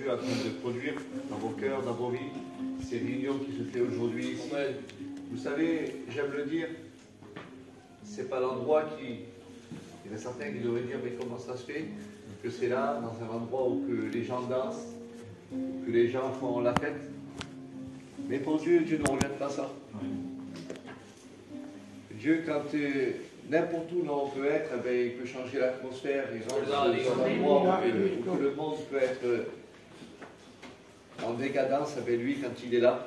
Dieu est en train de produire dans vos cœurs, dans vos vies, ces réunions qui se fait aujourd'hui ici. Vous savez, j'aime le dire, c'est pas l'endroit qui... Il y en a certains qui devraient dire, mais comment ça se fait que c'est là, dans un endroit où que les gens dansent, que les gens font la fête. Mais pour Dieu, Dieu ne regarde pas ça. Dieu, quand n'importe où là on peut être, eh bien, il peut changer l'atmosphère, il rentre dans un endroit où le monde peut être en décadence, eh bien, lui, quand il est là,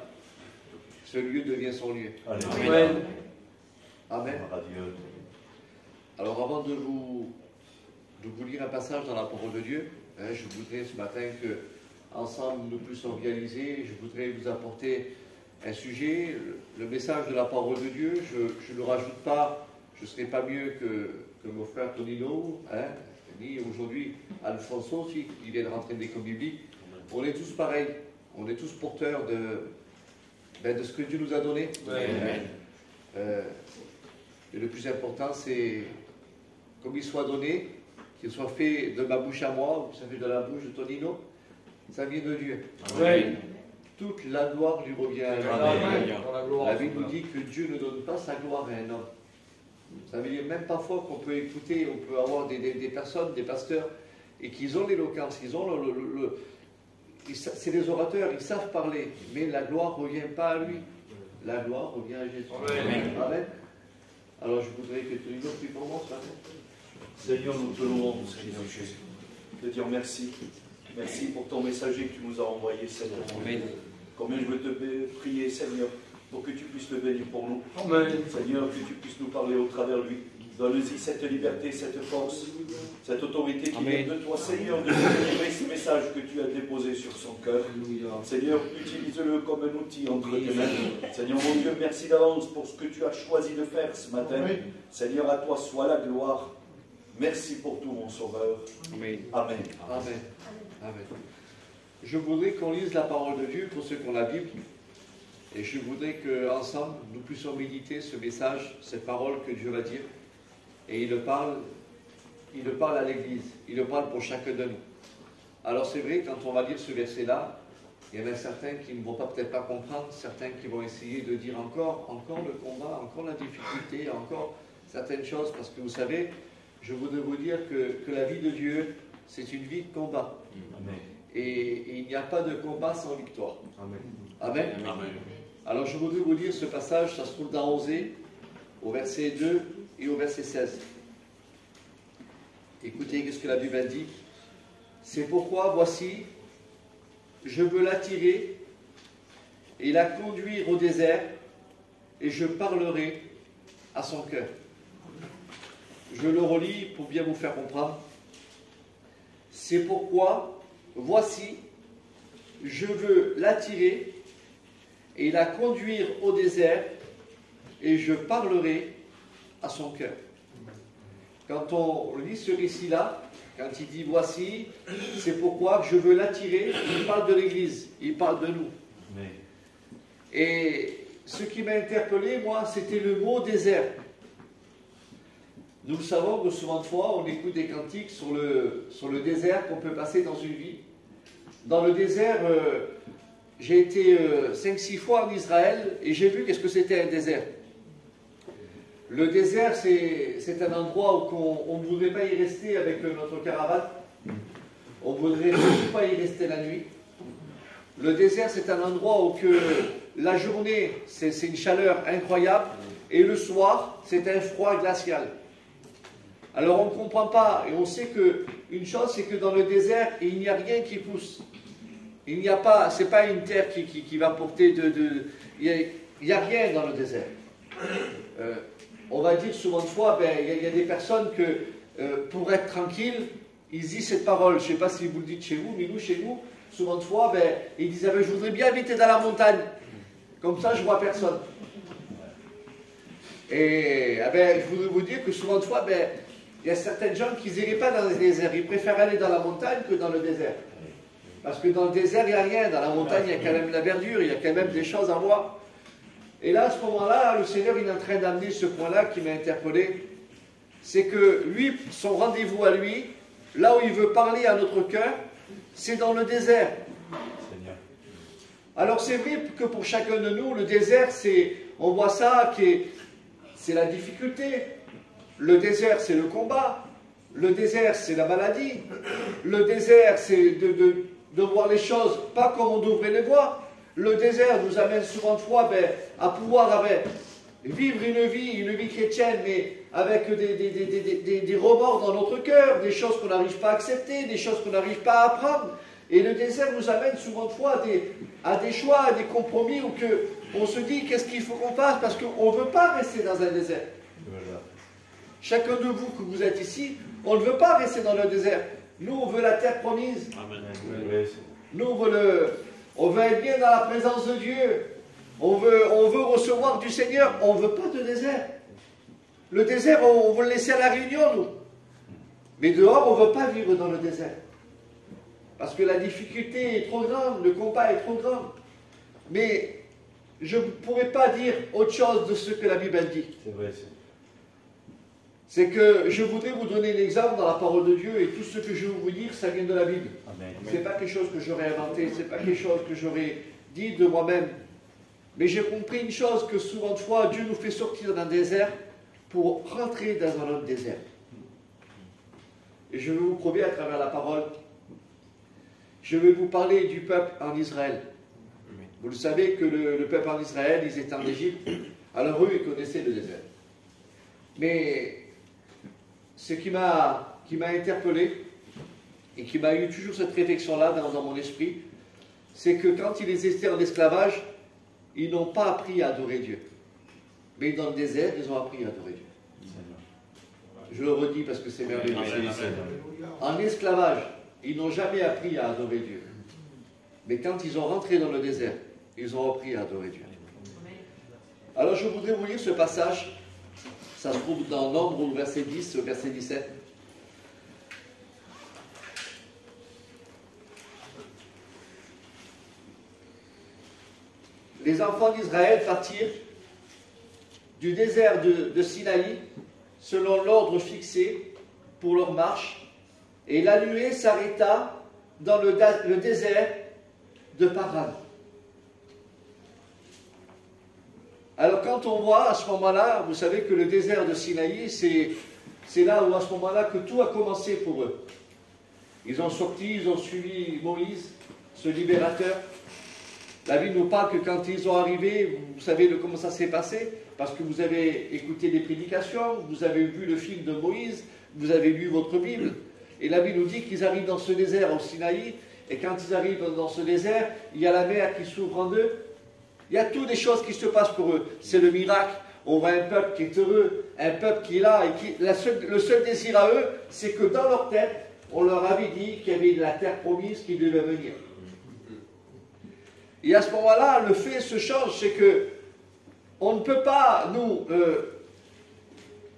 ce lieu devient son lieu. Amen. Amen. Alors avant de vous lire un passage dans la parole de Dieu, je voudrais ce matin que ensemble nous puissions réaliser, je voudrais vous apporter un sujet, le message de la parole de Dieu. Je ne le rajoute pas, je ne serai pas mieux que mon frère Tonino, ni aujourd'hui Alfonso aussi, qui vient de rentrer de l'école biblique. On est tous pareils, on est tous porteurs de ce que Dieu nous a donné. Et le plus important, c'est comme il soit donné, qu'il soit fait de ma bouche à moi, ou ça fait de la bouche de Tonino, ça vient de Dieu. Amen. Toute la gloire lui revient à lui. La Bible nous dit que Dieu ne donne pas sa gloire à un homme. Ça veut dire même parfois qu'on peut écouter, on peut avoir des personnes, des pasteurs, et qu'ils ont l'éloquence, ils ont c'est des orateurs, ils savent parler, mais la gloire ne revient pas à lui. La gloire revient à Jésus. Amen. Amen. Alors je voudrais que Tonino prie pour moi ce matin. Seigneur, nous te louons, Seigneur Jésus. Te dire merci. Merci pour ton messager que tu nous as envoyé, Seigneur. Amen. Combien je veux te prier, Seigneur, pour que tu puisses le bénir pour nous. Amen. Seigneur, que tu puisses nous parler au travers de lui. Donne-lui cette liberté, cette force, cette autorité qui vient de toi, Seigneur, de délivrer ce message que tu as déposé sur son cœur. Seigneur, utilise-le comme un outil entre tes mains. Seigneur, mon Dieu, merci d'avance pour ce que tu as choisi de faire ce matin. Seigneur, à toi soit la gloire. Merci pour tout, mon Sauveur. Amen. Amen. Amen. Amen. Je voudrais qu'on lise la parole de Dieu pour ceux qui ont la Bible. Et je voudrais qu'ensemble, nous puissions méditer ce message, cette parole que Dieu va dire. Et il le parle à l'Église. Il le parle pour chacun de nous. Alors c'est vrai, quand on va lire ce verset-là, il y en a certains qui ne vont peut-être pas comprendre, certains qui vont essayer de dire encore le combat, encore la difficulté, encore certaines choses. Parce que vous savez, je voudrais vous dire que la vie de Dieu, c'est une vie de combat. Amen. Et il n'y a pas de combat sans victoire. Amen. Amen. Amen. Alors je voudrais vous lire ce passage, ça se trouve dans Osée, au verset 2 et au verset 16. Écoutez ce que la Bible dit. C'est pourquoi, voici, je veux l'attirer et la conduire au désert, et je parlerai à son cœur. Je le relis pour bien vous faire comprendre. C'est pourquoi, voici, je veux l'attirer et la conduire au désert, et je parlerai à son cœur. Quand on lit ce récit-là, quand il dit voici, c'est pourquoi je veux l'attirer, il parle de l'Église, il parle de nous. Amen. Et ce qui m'a interpellé, moi, c'était le mot désert. Nous savons que souvent de fois, on écoute des cantiques sur le désert qu'on peut passer dans une vie. Dans le désert, j'ai été 5-6 fois en Israël et j'ai vu qu'est-ce que c'était un désert. Le désert, c'est un endroit où on ne voudrait pas y rester avec notre caravane. On ne voudrait surtout pas y rester la nuit. Le désert, c'est un endroit où que la journée, c'est une chaleur incroyable, et le soir, c'est un froid glacial. Alors on ne comprend pas, et on sait qu'une chose, c'est que dans le désert, il n'y a rien qui pousse. Il n'y a pas, c'est pas une terre qui va porter il n'y a rien dans le désert. On va dire souvent de fois, il y a des personnes que, pour être tranquille, ils disent cette parole. Je ne sais pas si vous le dites chez vous, mais nous, chez nous, souvent de fois, ils disent, je voudrais bien habiter dans la montagne. Comme ça, je ne vois personne. Et je voudrais vous dire que souvent de fois, il y a certaines gens qui n'iraient pas dans le désert. Ils préfèrent aller dans la montagne que dans le désert. Parce que dans le désert, il n'y a rien. Dans la montagne, il y a quand même la verdure, il y a quand même des choses à voir. Et là, à ce moment-là, le Seigneur, il est en train d'amener ce point-là qui m'a interpellé. C'est que lui, son rendez-vous à lui, là où il veut parler à notre cœur, c'est dans le désert. Seigneur. Alors c'est vrai que pour chacun de nous, le désert, on voit ça, c'est la difficulté. Le désert, c'est le combat. Le désert, c'est la maladie. Le désert, c'est de voir les choses pas comme on devrait les voir. Le désert nous amène souvent de fois à pouvoir vivre une vie chrétienne, mais avec des remords dans notre cœur, des choses qu'on n'arrive pas à accepter, des choses qu'on n'arrive pas à apprendre. Et le désert nous amène souvent de fois à des choix, à des compromis, où on se dit qu'est-ce qu'il faut qu'on fasse, parce qu'on ne veut pas rester dans un désert. Voilà. Chacun de vous, que vous êtes ici, on ne veut pas rester dans le désert. Nous, on veut la terre promise. Amen. Nous, on veut être bien dans la présence de Dieu. On veut recevoir du Seigneur. On ne veut pas de désert. Le désert, on veut le laisser à la réunion, nous. Mais dehors, on ne veut pas vivre dans le désert. Parce que la difficulté est trop grande, le combat est trop grand. Mais je ne pourrais pas dire autre chose de ce que la Bible dit. C'est vrai. C'est que je voudrais vous donner l'exemple dans la parole de Dieu, et tout ce que je vais vous dire, ça vient de la Bible. Ce n'est pas quelque chose que j'aurais inventé, ce n'est pas quelque chose que j'aurais dit de moi-même. Mais j'ai compris une chose, que souvent de fois, Dieu nous fait sortir d'un désert pour rentrer dans un autre désert. Et je vais vous prouver à travers la parole. Je vais vous parler du peuple en Israël. Vous le savez que le peuple en Israël, ils étaient en Égypte. Alors eux, ils connaissaient le désert. Mais ce qui m'a interpellé et qui m'a eu toujours cette réflexion-là dans mon esprit, c'est que quand ils étaient en esclavage, ils n'ont pas appris à adorer Dieu. Mais dans le désert, ils ont appris à adorer Dieu. Je le redis parce que c'est merveilleux. En esclavage, ils n'ont jamais appris à adorer Dieu. Mais quand ils ont rentré dans le désert, ils ont appris à adorer Dieu. Alors je voudrais vous lire ce passage. Ça se trouve dans Nombre au verset 10, au verset 17. Les enfants d'Israël partirent du désert de Sinaï selon l'ordre fixé pour leur marche, et la nuée s'arrêta dans le désert de Paran. Alors quand on voit à ce moment-là, vous savez que le désert de Sinaï, c'est là où à ce moment-là que tout a commencé pour eux. Ils ont sorti, ils ont suivi Moïse, ce libérateur. La Bible nous parle que quand ils ont arrivé, vous savez de comment ça s'est passé, parce que vous avez écouté des prédications, vous avez vu le film de Moïse, vous avez lu votre Bible. Et la Bible nous dit qu'ils arrivent dans ce désert au Sinaï, et quand ils arrivent dans ce désert, il y a la mer qui s'ouvre en deux. Il y a toutes des choses qui se passent pour eux. C'est le miracle. On voit un peuple qui est heureux, un peuple qui est là, et le seul désir à eux, c'est que dans leur tête, on leur avait dit qu'il y avait de la terre promise qui devait venir. Et à ce moment-là, le fait se change, c'est que on ne peut pas, nous,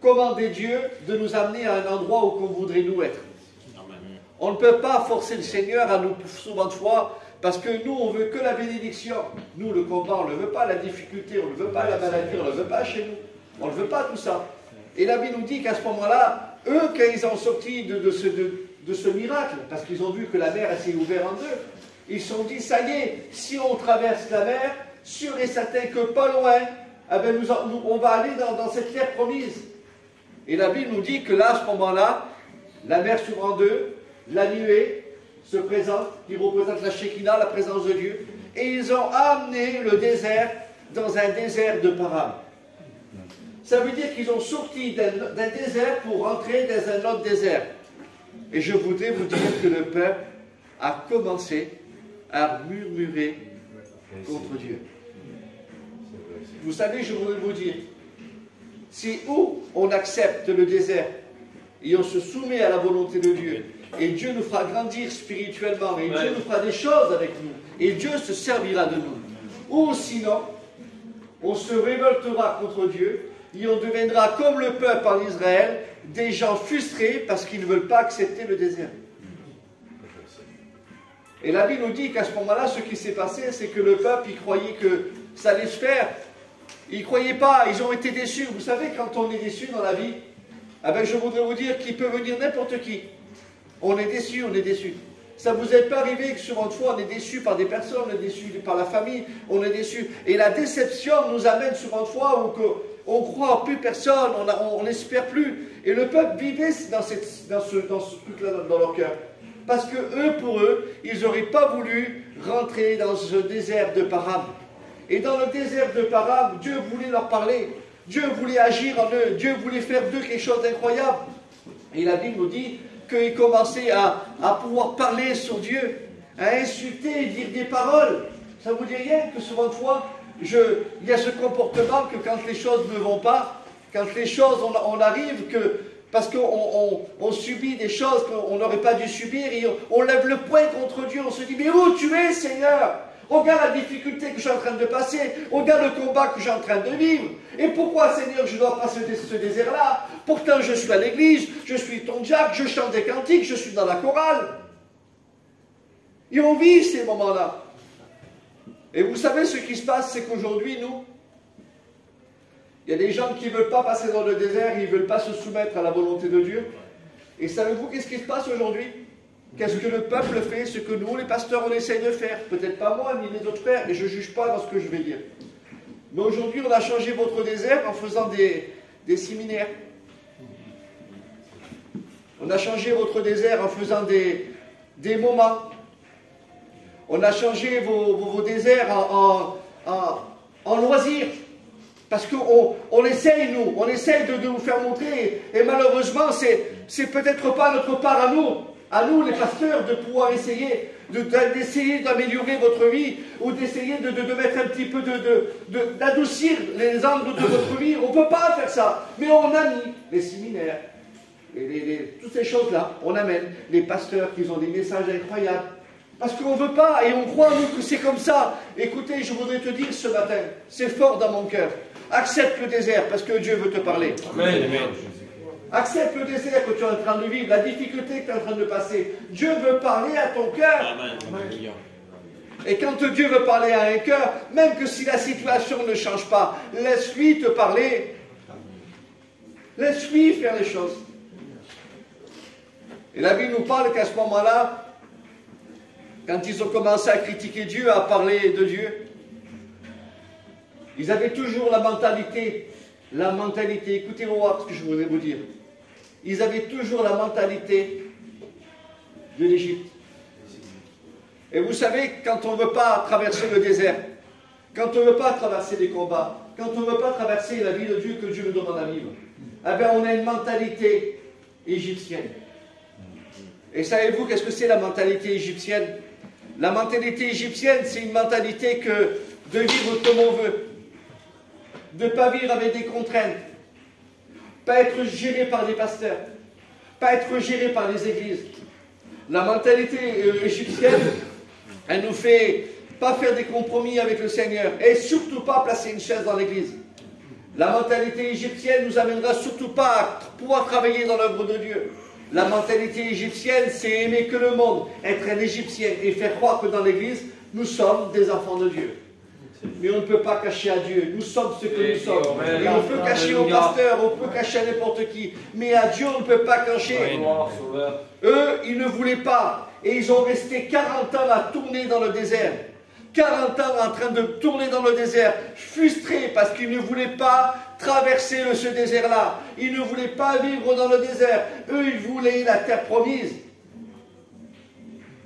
commander Dieu de nous amener à un endroit où on voudrait nous être. On ne peut pas forcer le Seigneur à nous, souvent de fois, parce que nous, on veut que la bénédiction. Nous, le combat, on ne le veut pas, la difficulté, on ne veut pas la maladie, on ne le veut pas chez nous. On ne veut pas tout ça. Et la Bible nous dit qu'à ce moment-là, eux, quand ils ont sorti de ce miracle, parce qu'ils ont vu que la mer s'est ouverte en deux, ils se sont dit, ça y est, si on traverse la mer, sûr et certain que pas loin, eh bien on va aller dans cette terre promise. Et la Bible nous dit que là, à ce moment-là, la mer s'ouvre en deux, la nuée se présente, qui représente la Shekinah, la présence de Dieu, et ils ont amené le désert dans un désert de Paran. Ça veut dire qu'ils ont sorti d'un désert pour rentrer dans un autre désert. Et je voudrais vous dire que le peuple a commencé à murmurer contre Dieu. Vous savez, je voudrais vous dire, si où on accepte le désert et on se soumet à la volonté de Dieu, et Dieu nous fera grandir spirituellement, et Dieu nous fera des choses avec nous, et Dieu se servira de nous. Ou sinon, on se révoltera contre Dieu, et on deviendra comme le peuple en Israël, des gens frustrés parce qu'ils ne veulent pas accepter le désert. Et la Bible nous dit qu'à ce moment-là, ce qui s'est passé, c'est que le peuple, il croyait que ça allait se faire. Ils ne croyaient pas, ils ont été déçus. Vous savez, quand on est déçu dans la vie, eh bien, je voudrais vous dire qu'il peut venir n'importe qui. On est déçu, on est déçu. Ça vous est pas arrivé que souvent de fois on est déçu par des personnes, on est déçu par la famille, on est déçu. Et la déception nous amène souvent de fois où on croit en plus personne, on n'espère plus. Et le peuple vivait dans ce truc-là dans leur cœur. Parce que eux, pour eux, ils n'auraient pas voulu rentrer dans ce désert de Paran. Et dans le désert de Paran, Dieu voulait leur parler. Dieu voulait agir en eux. Dieu voulait faire d'eux quelque chose d'incroyable. Et la Bible nous dit qu'ils commençaient à pouvoir parler sur Dieu, à insulter, dire des paroles. Ça vous dit rien que souvent de fois, il y a ce comportement que quand les choses ne vont pas, quand les choses, on arrive parce qu'on subit des choses qu'on n'aurait pas dû subir, et on lève le poing contre Dieu, on se dit, mais où tu es, Seigneur? Regarde la difficulté que je suis en train de passer, regarde le combat que je suis en train de vivre. Et pourquoi, Seigneur, je dois passer ce désert-là? Pourtant, je suis à l'église, je suis ton diacre, je chante des cantiques, je suis dans la chorale. Et on vit ces moments-là. Et vous savez ce qui se passe, c'est qu'aujourd'hui, nous, il y a des gens qui ne veulent pas passer dans le désert, ils ne veulent pas se soumettre à la volonté de Dieu. Et savez-vous qu'est-ce qui se passe aujourd'hui? Qu'est-ce que le peuple fait? Ce que nous, les pasteurs, on essaye de faire. Peut-être pas moi, ni les autres frères, et je ne juge pas dans ce que je vais dire. Mais aujourd'hui, on a changé votre désert en faisant des séminaires. On a changé votre désert en faisant des moments. On a changé vos déserts en loisirs. Parce qu'on essaye, nous, on essaye de vous faire montrer. Et malheureusement, c'est peut-être pas notre part à nous les pasteurs, de pouvoir essayer d'essayer d'améliorer votre vie, ou d'essayer de mettre un petit peu d'adoucir les angles de votre vie. On ne peut pas faire ça. Mais on a mis les séminaires, toutes ces choses-là, on amène les pasteurs qui ont des messages incroyables. Parce qu'on ne veut pas, et on croit, nous, que c'est comme ça. Écoutez, je voudrais te dire ce matin, c'est fort dans mon cœur. Accepte le désert, parce que Dieu veut te parler. Amen. Accepte le désert que tu es en train de vivre, la difficulté que tu es en train de passer. Dieu veut parler à ton cœur. Et quand Dieu veut parler à un cœur, même que si la situation ne change pas, laisse-lui te parler. Laisse-lui faire les choses. Et la Bible nous parle qu'à ce moment-là, quand ils ont commencé à critiquer Dieu, à parler de Dieu, ils avaient toujours la mentalité, écoutez-moi ce que je voudrais vous dire. Ils avaient toujours la mentalité de l'Égypte. Et vous savez, quand on ne veut pas traverser le désert, quand on ne veut pas traverser les combats, quand on ne veut pas traverser la vie de Dieu que Dieu nous demande à vivre, eh bien on a une mentalité égyptienne. Et savez-vous qu'est-ce que c'est la mentalité égyptienne? La mentalité égyptienne, c'est une mentalité de vivre comme on veut, de ne pas vivre avec des contraintes, pas être géré par des pasteurs, pas être géré par les églises. La mentalité égyptienne, elle nous fait pas faire des compromis avec le Seigneur et surtout pas placer une chaise dans l'église. La mentalité égyptienne nous amènera surtout pas à pouvoir travailler dans l'œuvre de Dieu. La mentalité égyptienne, c'est aimer que le monde, être un Égyptien et faire croire que dans l'église, nous sommes des enfants de Dieu. Mais on ne peut pas cacher à Dieu, nous sommes ce que nous sommes. Et on peut cacher au pasteur, on peut cacher à n'importe qui, mais à Dieu on ne peut pas cacher. Eux, ils ne voulaient pas, et ils ont resté 40 ans à tourner dans le désert. 40 ans en train de tourner dans le désert, frustrés parce qu'ils ne voulaient pas traverser ce désert-là. Ils ne voulaient pas vivre dans le désert. Eux, ils voulaient la terre promise.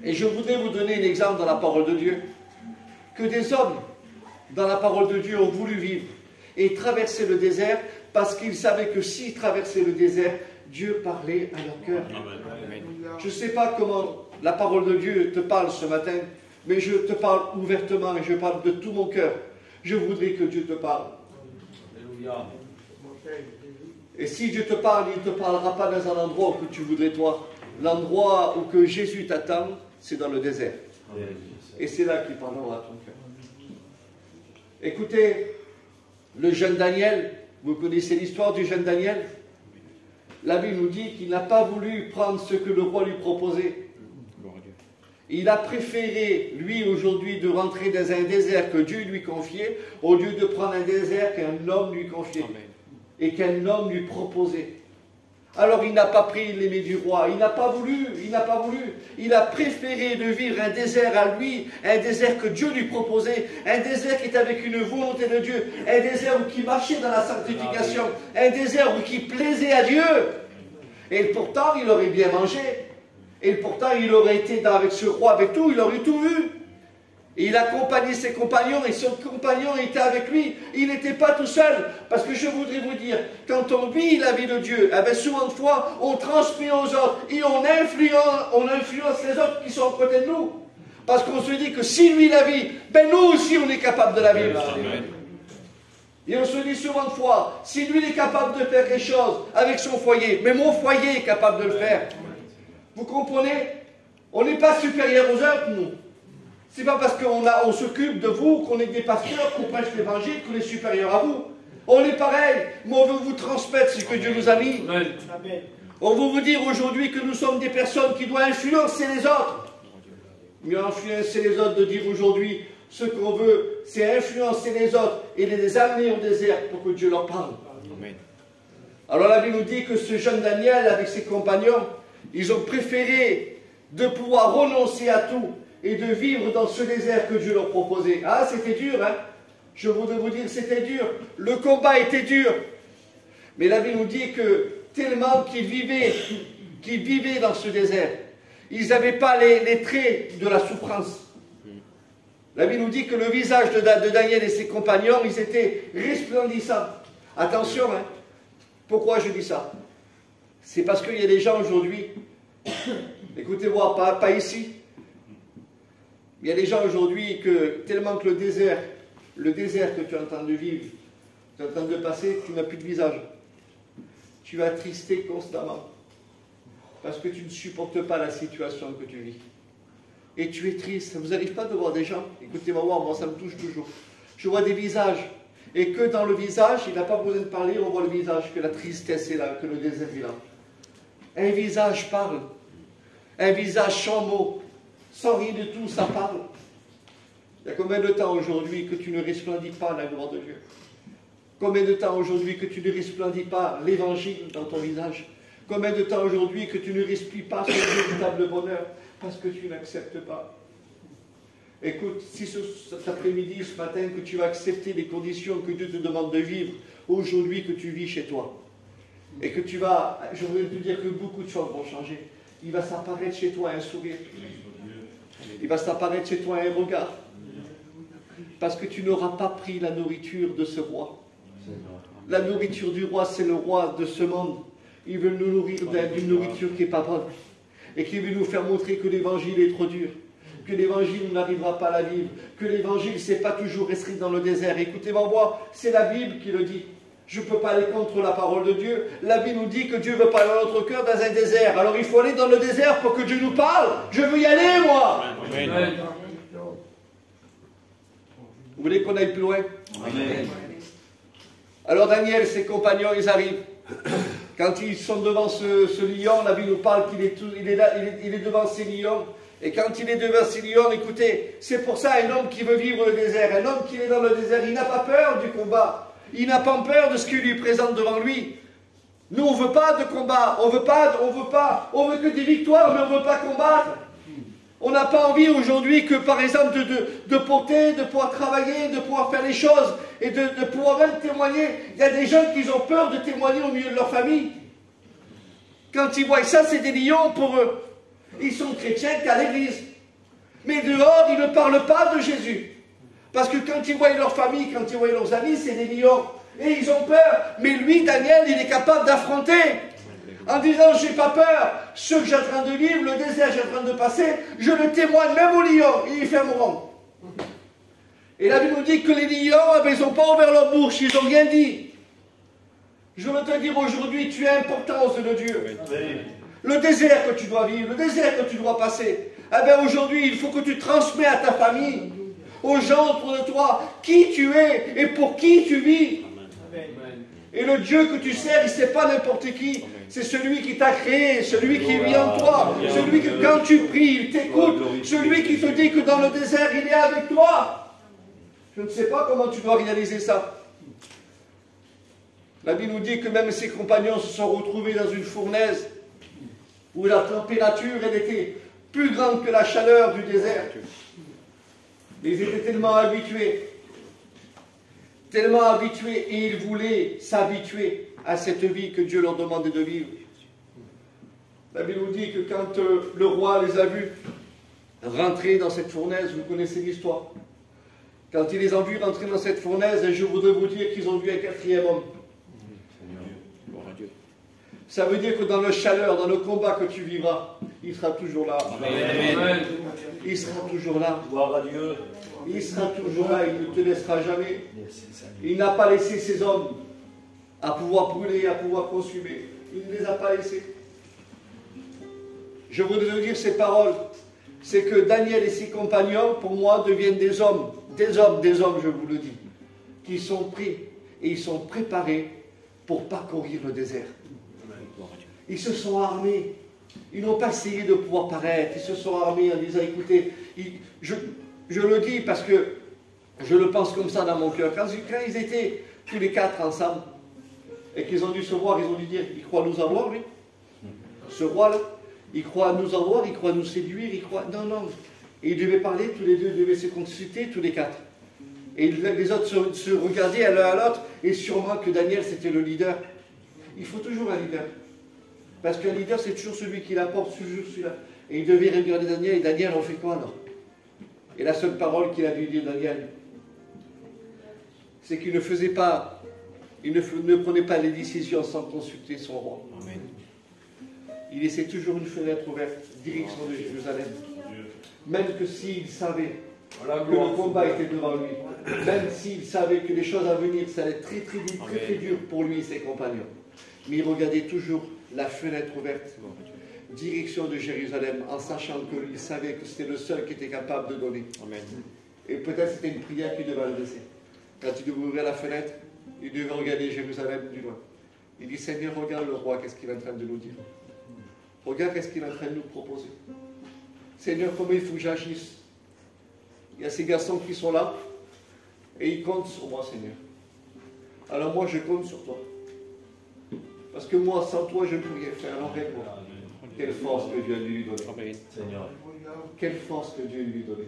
Et je voudrais vous donner un exemple dans la parole de Dieu. Que des hommes, dans la parole de Dieu, ont voulu vivre et traverser le désert parce qu'ils savaient que s'ils traversaient le désert, Dieu parlait à leur cœur. Je ne sais pas comment la parole de Dieu te parle ce matin, mais je te parle ouvertement et je parle de tout mon cœur. Je voudrais que Dieu te parle. Et si Dieu te parle, il ne te parlera pas dans un endroit où tu voudrais toi. L'endroit où que Jésus t'attend, c'est dans le désert. Et c'est là qu'il parlera à ton cœur. Écoutez, le jeune Daniel, vous connaissez l'histoire du jeune Daniel? La Bible nous dit qu'il n'a pas voulu prendre ce que le roi lui proposait. Il a préféré, lui, aujourd'hui, de rentrer dans un désert que Dieu lui confiait, au lieu de prendre un désert qu'un homme lui confiait. Amen. Et qu'un homme lui proposait. Alors il n'a pas pris l'aimé du roi, il n'a pas voulu, il a préféré de vivre un désert à lui, un désert que Dieu lui proposait, un désert qui était avec une volonté de Dieu, un désert où il marchait dans la sanctification, un désert où il plaisait à Dieu. Et pourtant il aurait bien mangé, et pourtant il aurait été avec ce roi, avec tout, il aurait tout vu. Et il accompagnait ses compagnons et son compagnon était avec lui. Il n'était pas tout seul. Parce que je voudrais vous dire, quand on vit la vie de Dieu, avec souvent de fois, on transmet aux autres et on influence les autres qui sont à côté de nous. Parce qu'on se dit que si lui la vit, ben nous aussi on est capable de la vivre. Et on se dit souvent de fois, si lui il est capable de faire quelque chose avec son foyer, mais mon foyer est capable de le faire. Vous comprenez? On n'est pas supérieur aux autres, nous. C'est pas parce qu'on s'occupe de vous, qu'on est des pasteurs, qu'on prêche l'évangile, qu'on est supérieur à vous. On est pareil, mais on veut vous transmettre ce que Dieu nous a mis. Amen. On veut vous dire aujourd'hui que nous sommes des personnes qui doivent influencer les autres. Mais influencer les autres, de dire aujourd'hui, ce qu'on veut, c'est influencer les autres et les amener au désert pour que Dieu leur parle. Amen. Alors la Bible nous dit que ce jeune Daniel, avec ses compagnons, ils ont préféré de pouvoir renoncer à tout et de vivre dans ce désert que Dieu leur proposait. Ah, c'était dur, hein? Je voudrais vous dire, c'était dur. Le combat était dur. Mais la Bible nous dit que tellement qu'ils vivaient dans ce désert, ils n'avaient pas les traits de la souffrance. La Bible nous dit que le visage de Daniel et ses compagnons, ils étaient resplendissants. Attention, hein? Pourquoi je dis ça? C'est parce qu'il y a des gens aujourd'hui, écoutez-moi, pas ici. Il y a des gens aujourd'hui que, tellement que le désert que tu es en train de vivre, tu es en train de passer, tu n'as plus de visage. Tu vas attrister constamment. Parce que tu ne supportes pas la situation que tu vis. Et tu es triste. Ça ne vous arrive pas de voir des gens? Écoutez-moi, moi ça me touche toujours. Je vois des visages. Et que dans le visage, il n'a pas besoin de parler, on voit le visage, que la tristesse est là, que le désert est là. Un visage parle. Un visage sans mots. Sans rien de tout, ça parle. Il y a combien de temps aujourd'hui que tu ne resplendis pas la gloire de Dieu? Combien de temps aujourd'hui que tu ne resplendis pas l'évangile dans ton visage? Combien de temps aujourd'hui que tu ne respires pas ce véritable bonheur? Parce que tu n'acceptes pas. Écoute, si cet après-midi, ce matin, que tu vas accepter les conditions que Dieu te demande de vivre, aujourd'hui que tu vis chez toi, et que tu vas, je voudrais te dire que beaucoup de choses vont changer. Il va s'apparaître chez toi un sourire. Il va s'apparaître chez toi un regard. Parce que tu n'auras pas pris la nourriture de ce roi. La nourriture du roi, c'est le roi de ce monde. Il veut nous nourrir d'une nourriture qui n'est pas bonne. Et qui veut nous faire montrer que l'évangile est trop dur. Que l'évangile n'arrivera pas à la vivre. Que l'évangile, c'est pas toujours rester dans le désert. Écoutez-moi, moi, c'est la Bible qui le dit. Je ne peux pas aller contre la parole de Dieu. La Bible nous dit que Dieu veut parler dans notre cœur dans un désert. Alors il faut aller dans le désert pour que Dieu nous parle. Je veux y aller, moi. Amen. Vous voulez qu'on aille plus loin? Amen. Alors Daniel et ses compagnons, ils arrivent. Quand ils sont devant ce lion, la Bible nous parle qu'il est devant ces lions. Et quand il est devant ces lions, écoutez, c'est pour ça un homme qui veut vivre le désert, un homme qui est dans le désert, il n'a pas peur du combat. Il n'a pas peur de ce qu'il lui présente devant lui. Nous, on ne veut pas de combat, on veut que des victoires, mais on ne veut pas combattre. On n'a pas envie aujourd'hui que, par exemple, de porter, de pouvoir travailler, de pouvoir faire les choses et de pouvoir même témoigner. Il y a des gens qui ont peur de témoigner au milieu de leur famille. Quand ils voient ça, c'est des lions pour eux. Ils sont chrétiens qu'à l'église. Mais dehors, ils ne parlent pas de Jésus. Parce que quand ils voient leur famille, quand ils voient leurs amis, c'est des lions. Et ils ont peur. Mais lui, Daniel, il est capable d'affronter. En disant, j'ai pas peur. Ce que j'ai en train de vivre, le désert que j'ai en train de passer, je le témoigne même aux lions. Et ils fermeront. Et la Bible nous dit que les lions, ils n'ont pas ouvert leur bouche. Ils n'ont rien dit. Je veux te dire aujourd'hui, tu as importance de Dieu. Le désert que tu dois vivre, le désert que tu dois passer. Eh bien aujourd'hui, il faut que tu transmets à ta famille, aux gens autour de toi, qui tu es et pour qui tu vis. Amen. Et le Dieu que tu sers, il ne sait pas n'importe qui. C'est celui qui t'a créé, celui qui vit en toi, celui que quand tu pries, il t'écoute, celui qui te dit que dans le désert, il est avec toi. Je ne sais pas comment tu dois réaliser ça. La Bible nous dit que même ses compagnons se sont retrouvés dans une fournaise où la température, elle était plus grande que la chaleur du désert. Mais ils étaient tellement habitués, et ils voulaient s'habituer à cette vie que Dieu leur demandait de vivre. La Bible nous dit que quand le roi les a vus rentrer dans cette fournaise, vous connaissez l'histoire, quand il les a vus rentrer dans cette fournaise, je voudrais vous dire qu'ils ont vu un quatrième homme. Ça veut dire que dans le chaleur, dans le combat que tu vivras, il sera toujours là. Amen. Il sera toujours là. Gloire à Dieu. Il sera toujours là, il ne te laissera jamais. Il n'a pas laissé ces hommes à pouvoir brûler, à pouvoir consumer. Il ne les a pas laissés. Je voudrais te dire ces paroles. C'est que Daniel et ses compagnons, pour moi, deviennent des hommes, je vous le dis, qui sont prêts et ils sont préparés pour parcourir le désert. Ils se sont armés. Ils n'ont pas essayé de pouvoir paraître. Ils se sont armés en disant, écoutez, je le dis parce que je le pense comme ça dans mon cœur. Quand ils étaient tous les quatre ensemble et qu'ils ont dû se voir, ils ont dû dire, il croit nous avoir, lui. Ce roi-là, il croit nous avoir, il croit nous séduire, il croit... Non, non. Et ils devaient parler, tous les deux devaient se consulter, tous les quatre. Et les autres se regardaient l'un à l'autre, et sûrement que Daniel, c'était le leader. Il faut toujours un leader. Parce qu'un leader, c'est toujours celui qui l'apporte, toujours celui-là. Et il devait regarder Daniel, et Daniel, on fait quoi alors? Et la seule parole qu'il a dû dire Daniel, c'est qu'il ne faisait pas, il ne prenait pas les décisions sans consulter son roi. Amen. Il laissait toujours une fenêtre ouverte, direction de Jérusalem. Même que s'il savait que le combat était devant lui, même s'il savait que les choses à venir, ça allait être très très vite, très très dur pour lui et ses compagnons. Mais il regardait toujours la fenêtre ouverte, direction de Jérusalem, en sachant qu'il savait que c'était le seul qui était capable de donner. Amen. Et peut-être c'était une prière qu'il devait adresser. Quand il devait ouvrir la fenêtre, il devait regarder Jérusalem du loin. Il dit, Seigneur, regarde le roi, qu'est-ce qu'il est en train de nous dire. Regarde qu'est-ce qu'il est en train de nous proposer. Seigneur, comment il faut que j'agisse. Il y a ces garçons qui sont là, et ils comptent sur moi, Seigneur. Alors moi, je compte sur toi. Parce que moi, sans toi, je ne peux rien faire. Alors aide-moi. Quelle force que Dieu a lui donner. Seigneur. Quelle force que Dieu lui donner.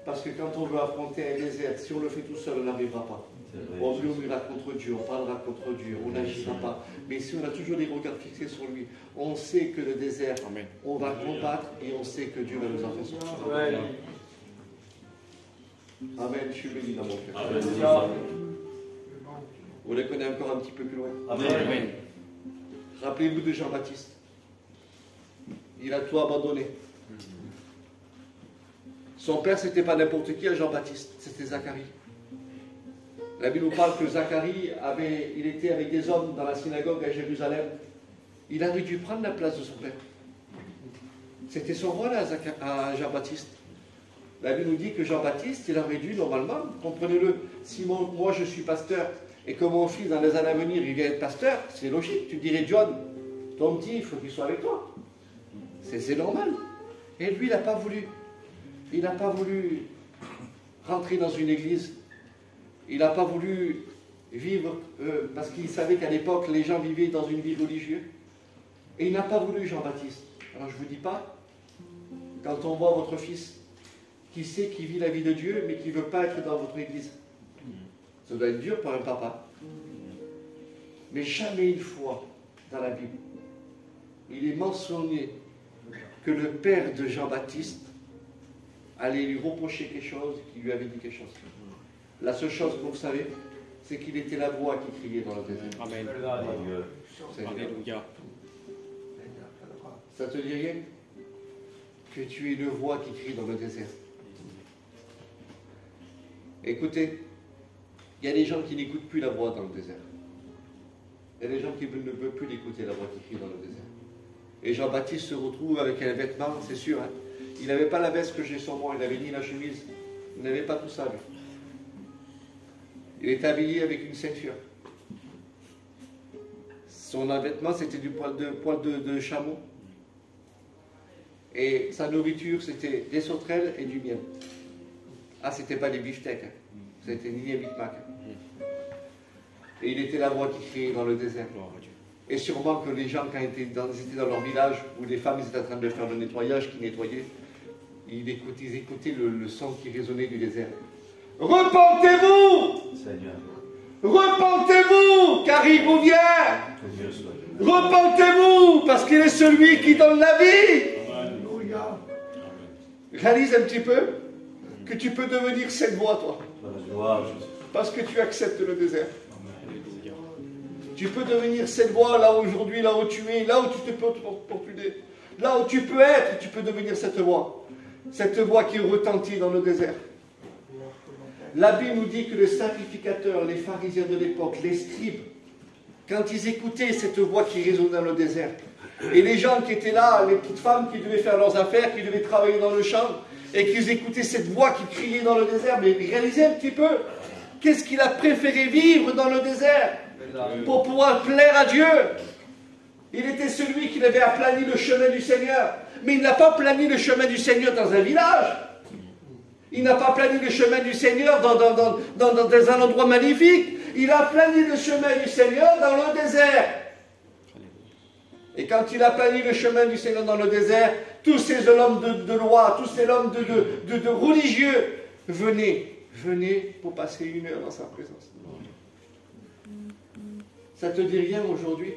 Parce que quand on veut affronter un désert, si on le fait tout seul, on n'arrivera pas. On murmurera contre Dieu, on parlera contre Dieu, on n'agira pas. Mais si on a toujours les regards fixés sur lui, on sait que le désert, Amen. On va combattre et on sait que Dieu va nous en faire sortir. Amen. Amen. Je suis béni dans mon cœur. Amen. On les connaît encore un petit peu plus loin. Amen. Amen. Rappelez-vous de Jean-Baptiste. Il a tout abandonné. Son père, c'était pas n'importe qui à Jean-Baptiste, c'était Zacharie. La Bible nous parle que Zacharie il était avec des hommes dans la synagogue à Jérusalem. Il avait dû prendre la place de son père. C'était son rôle à Jean-Baptiste. La Bible nous dit que Jean-Baptiste, il aurait dû normalement, comprenez-le, si moi je suis pasteur et que mon fils dans les années à venir il vient être pasteur, c'est logique. Tu dirais, John, ton petit, il faut qu'il soit avec toi. C'est normal. Et lui, il n'a pas voulu. Il n'a pas voulu rentrer dans une église. Il n'a pas voulu vivre, parce qu'il savait qu'à l'époque, les gens vivaient dans une vie religieuse. Et il n'a pas voulu, Jean-Baptiste. Alors je ne vous dis pas, quand on voit votre fils, qui sait qu'il vit la vie de Dieu, mais qui ne veut pas être dans votre église, ça doit être dur pour un papa. Mais jamais une fois, dans la Bible, il est mentionné que le père de Jean-Baptiste allait lui reprocher quelque chose, qu'il lui avait dit quelque chose. La seule chose que vous savez, c'est qu'il était la voix qui criait dans le désert. Amen. Alléluia. Ça te dit rien? Que tu es une voix qui crie dans le désert. Écoutez, il y a des gens qui n'écoutent plus la voix dans le désert. Il y a des gens qui ne veulent plus l'écouter, la voix qui crie dans le désert. Et Jean-Baptiste se retrouve avec un vêtement, c'est sûr. Hein. Il n'avait pas la veste que j'ai sur moi, il n'avait ni la chemise. Il n'avait pas tout ça, lui. Il était habillé avec une ceinture. Son vêtement, c'était du poil de chameau. Et sa nourriture, c'était des sauterelles et du miel. Ah, c'était pas des beefsteaks. Hein. C'était ni un Big Mac. Et il était la voix qui criait dans le désert. Et sûrement que les gens, quand ils étaient dans leur village, où les femmes étaient en train de faire le nettoyage, qui nettoyaient, ils écoutaient le son qui résonnait du désert. Repentez-vous! Seigneur. Repentez-vous, car il vous vient! Repentez-vous, parce qu'il est celui qui donne la vie! Alléluia. Réalise un petit peu que tu peux devenir cette voix, toi. Parce que tu acceptes le désert. Tu peux devenir cette voix là aujourd'hui, là où tu es, là où tu te peux populer. Là où tu peux être, tu peux devenir cette voix. Cette voix qui retentit dans le désert. La Bible nous dit que les sacrificateurs, les pharisiens de l'époque, les scribes, quand ils écoutaient cette voix qui résonnait dans le désert, et les gens qui étaient là, les petites femmes qui devaient faire leurs affaires, qui devaient travailler dans le champ, et qu'ils écoutaient cette voix qui criait dans le désert, mais réalisez un petit peu, qu'est-ce qu'il a préféré vivre dans le désert pour pouvoir plaire à Dieu? Il était celui qui avait aplani le chemin du Seigneur. Mais il n'a pas aplani le chemin du Seigneur dans un village. Il n'a pas aplani le chemin du Seigneur dans un endroit magnifique. Il a aplani le chemin du Seigneur dans le désert. Et quand il a aplani le chemin du Seigneur dans le désert, tous ces hommes de loi, tous ces hommes de religieux venaient pour passer une heure dans sa présence. Ça te dit rien aujourd'hui?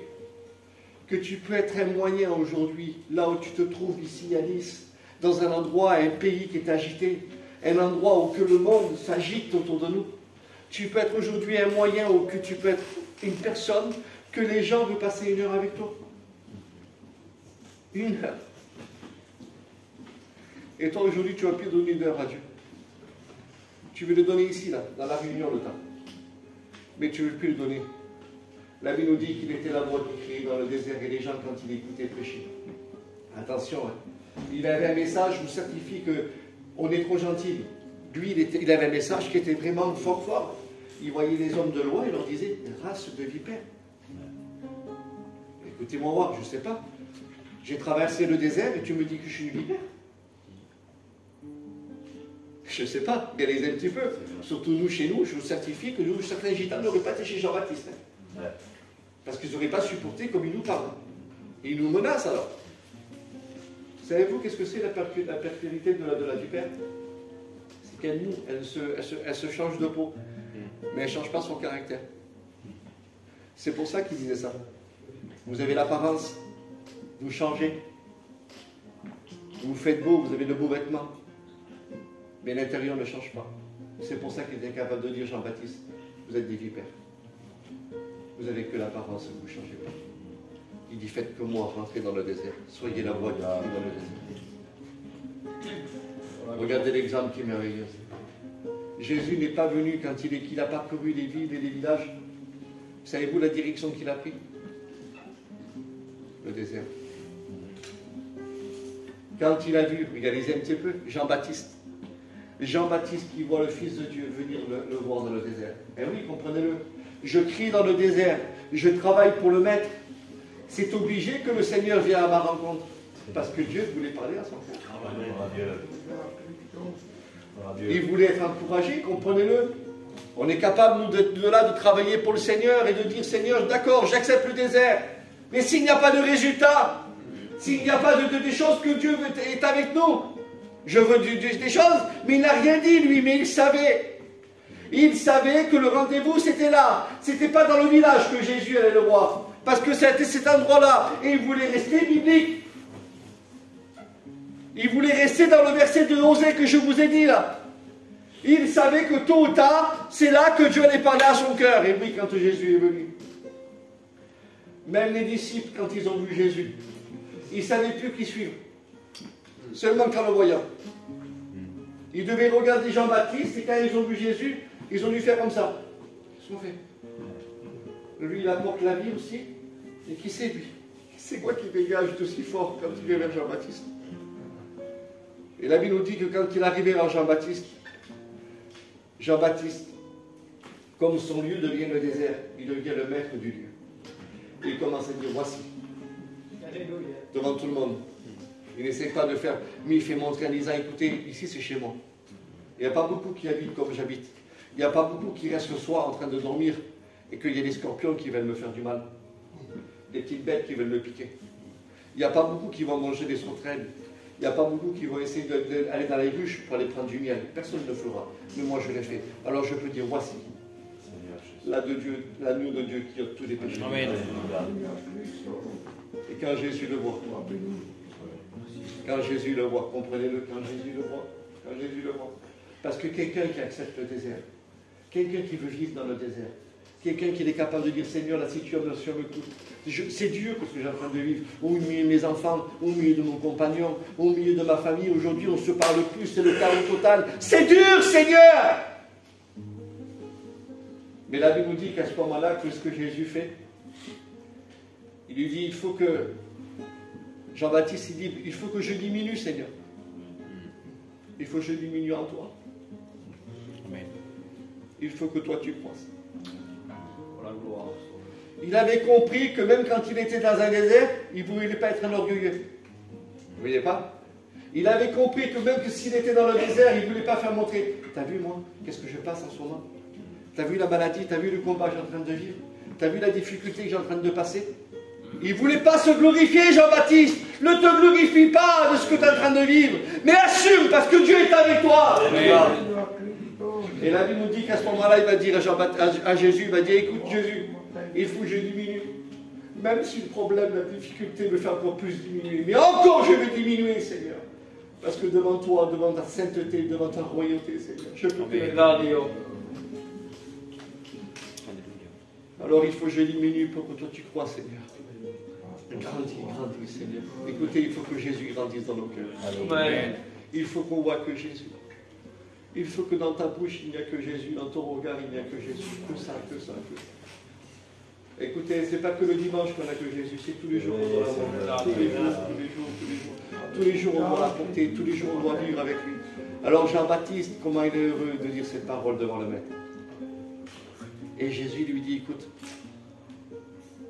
Que tu peux être un moyen aujourd'hui, là où tu te trouves ici à Nice, dans un endroit, un pays qui est agité, un endroit où que le monde s'agite autour de nous. Tu peux être aujourd'hui un moyen où que tu peux être une personne que les gens veulent passer une heure avec toi. Une heure. Et toi aujourd'hui, tu vas plus donner une heure à Dieu. Tu veux le donner ici, là, dans la réunion, le temps. Mais tu ne veux plus le donner. La Bible nous dit qu'il était la voix qui criait dans le désert et les gens, quand ils écoutaient, prêchaient. Attention, hein. Il avait un message, je vous certifie qu'on est trop gentil. Lui, il avait un message qui était vraiment fort, fort. Il voyait les hommes de loi et leur disait, race de vipères. Écoutez-moi voir, je ne sais pas. J'ai traversé le désert et tu me dis que je suis une vipère. Je ne sais pas, regardez un petit peu. Surtout nous, chez nous, je vous certifie que nous, certains gitans n'auraient pas été chez Jean-Baptiste. Hein. Parce qu'ils n'auraient pas supporté comme ils nous parlent. Et ils nous menacent alors. Savez-vous qu'est-ce que c'est la perpétuité de la vipère? C'est qu'elle elle se change de peau. Mais elle ne change pas son caractère. C'est pour ça qu'il disait ça. Vous avez l'apparence, vous changez, vous faites beau, vous avez de beaux vêtements. Mais l'intérieur ne change pas. C'est pour ça qu'il était capable de dire, Jean-Baptiste, vous êtes des vipères. Vous n'avez que l'apparence, vous ne changez pas. Il dit, faites comme moi, rentrez dans le désert. Soyez la voix qui dans le désert. Regardez l'exemple qui est merveilleux. Jésus n'est pas venu quand il a parcouru les villes et les villages. Savez-vous la direction qu'il a prise? Le désert. Quand il a vu, regardez un petit peu, Jean-Baptiste. Jean-Baptiste qui voit le Fils de Dieu venir le voir dans le désert. Eh oui, comprenez-le. Je crie dans le désert, je travaille pour le Maître. C'est obligé que le Seigneur vienne à ma rencontre. Parce que Dieu voulait parler à son cœur. Il voulait être encouragé, comprenez-le. On est capable, nous, de travailler pour le Seigneur et de dire, Seigneur, d'accord, j'accepte le désert. Mais s'il n'y a pas de résultat, s'il n'y a pas des choses que Dieu est avec nous, je veux des choses, mais il n'a rien dit, lui, mais il savait. Il savait que le rendez-vous, c'était là. C'était pas dans le village que Jésus allait le voir. Parce que c'était cet endroit-là. Et il voulait rester biblique. Il voulait rester dans le verset de Osée que je vous ai dit là. Il savait que tôt ou tard, c'est là que Dieu allait parler à son cœur. Et oui, quand Jésus est venu. Même les disciples, quand ils ont vu Jésus, ils ne savaient plus qui suivre. Seulement qu'en le voyant. Ils devaient regarder Jean-Baptiste et quand ils ont vu Jésus, ils ont dû faire comme ça. Qu'est-ce qu'on fait? Lui, il apporte la vie aussi. Et qui c'est lui? C'est quoi qui dégage aussi fort quand il vient vers Jean-Baptiste? Et la Bible nous dit que quand il arrivait vers Jean-Baptiste, comme son lieu devient le désert, il devient le maître du lieu. Et il commence à dire, voici. Alléluia. Devant tout le monde. Il n'essaie pas de faire, mais il fait montrer en disant, écoutez, ici c'est chez moi. Il n'y a pas beaucoup qui habitent comme j'habite. Il n'y a pas beaucoup qui restent le soir en train de dormir et qu'il y a des scorpions qui veulent me faire du mal, des petites bêtes qui veulent me piquer. Il n'y a pas beaucoup qui vont manger des sauterelles. Il n'y a pas beaucoup qui vont essayer d'aller dans les ruches pour aller prendre du miel. Personne ne le fera. Mais moi, je l'ai fait. Alors je peux dire, voici l'agneau de Dieu qui ôte tous les péchés. Amen. Et quand Jésus le voit, comprenez-le, quand Jésus le voit. Parce que quelqu'un qui accepte le désert, quelqu'un qui veut vivre dans le désert, quelqu'un qui est capable de dire, Seigneur, la situation me coûte. C'est Dieu que je suis en train de vivre. Au milieu de mes enfants, au milieu de mon compagnon, au milieu de ma famille. Aujourd'hui, on ne se parle plus, c'est le chaos total. C'est dur, Seigneur! Mais la Bible nous dit qu'à ce moment-là, qu'est-ce que Jésus fait? Il lui dit, il faut que... Jean-Baptiste, il dit, il faut que je diminue, Seigneur. Il faut que je diminue en toi. Amen. Il faut que toi, tu croisses. Il avait compris que même quand il était dans un désert, il ne voulait pas être un orgueilleux. Vous voyez pas? Il avait compris que même s'il était dans le désert, il ne voulait pas faire montrer. T'as vu, moi, qu'est-ce que je passe en ce moment? T'as vu la maladie? T'as vu le combat que je suis en train de vivre? T'as vu la difficulté que j'ai en train de passer? Il ne voulait pas se glorifier, Jean-Baptiste. Ne te glorifie pas de ce que tu es en train de vivre, mais assume parce que Dieu est avec toi. Amen. Et la Bible nous dit qu'à ce moment-là, il va dire à Jésus, il va dire, écoute Jésus, il faut que je diminue. Même si le problème, la difficulté me fait encore plus diminuer. Mais encore je vais diminuer, Seigneur. Parce que devant toi, devant ta sainteté, devant ta royauté, Seigneur, je peux te garder. Alors il faut que je diminue pour que toi tu crois, Seigneur. Grandis, Seigneur. Écoutez, il faut que Jésus grandisse dans nos cœurs. Amen. Il faut qu'on voit que Jésus. Il faut que dans ta bouche, il n'y a que Jésus. Dans ton regard, il n'y a que Jésus. Que ça. Écoutez, ce n'est pas que le dimanche qu'on a que Jésus, c'est tous les jours qu'on doit l'avoir. Tous les jours, on doit l'apporter. Tous les jours, on doit vivre avec lui. Alors Jean-Baptiste, comment il est heureux de dire cette parole devant le Maître. Et Jésus lui dit, écoute,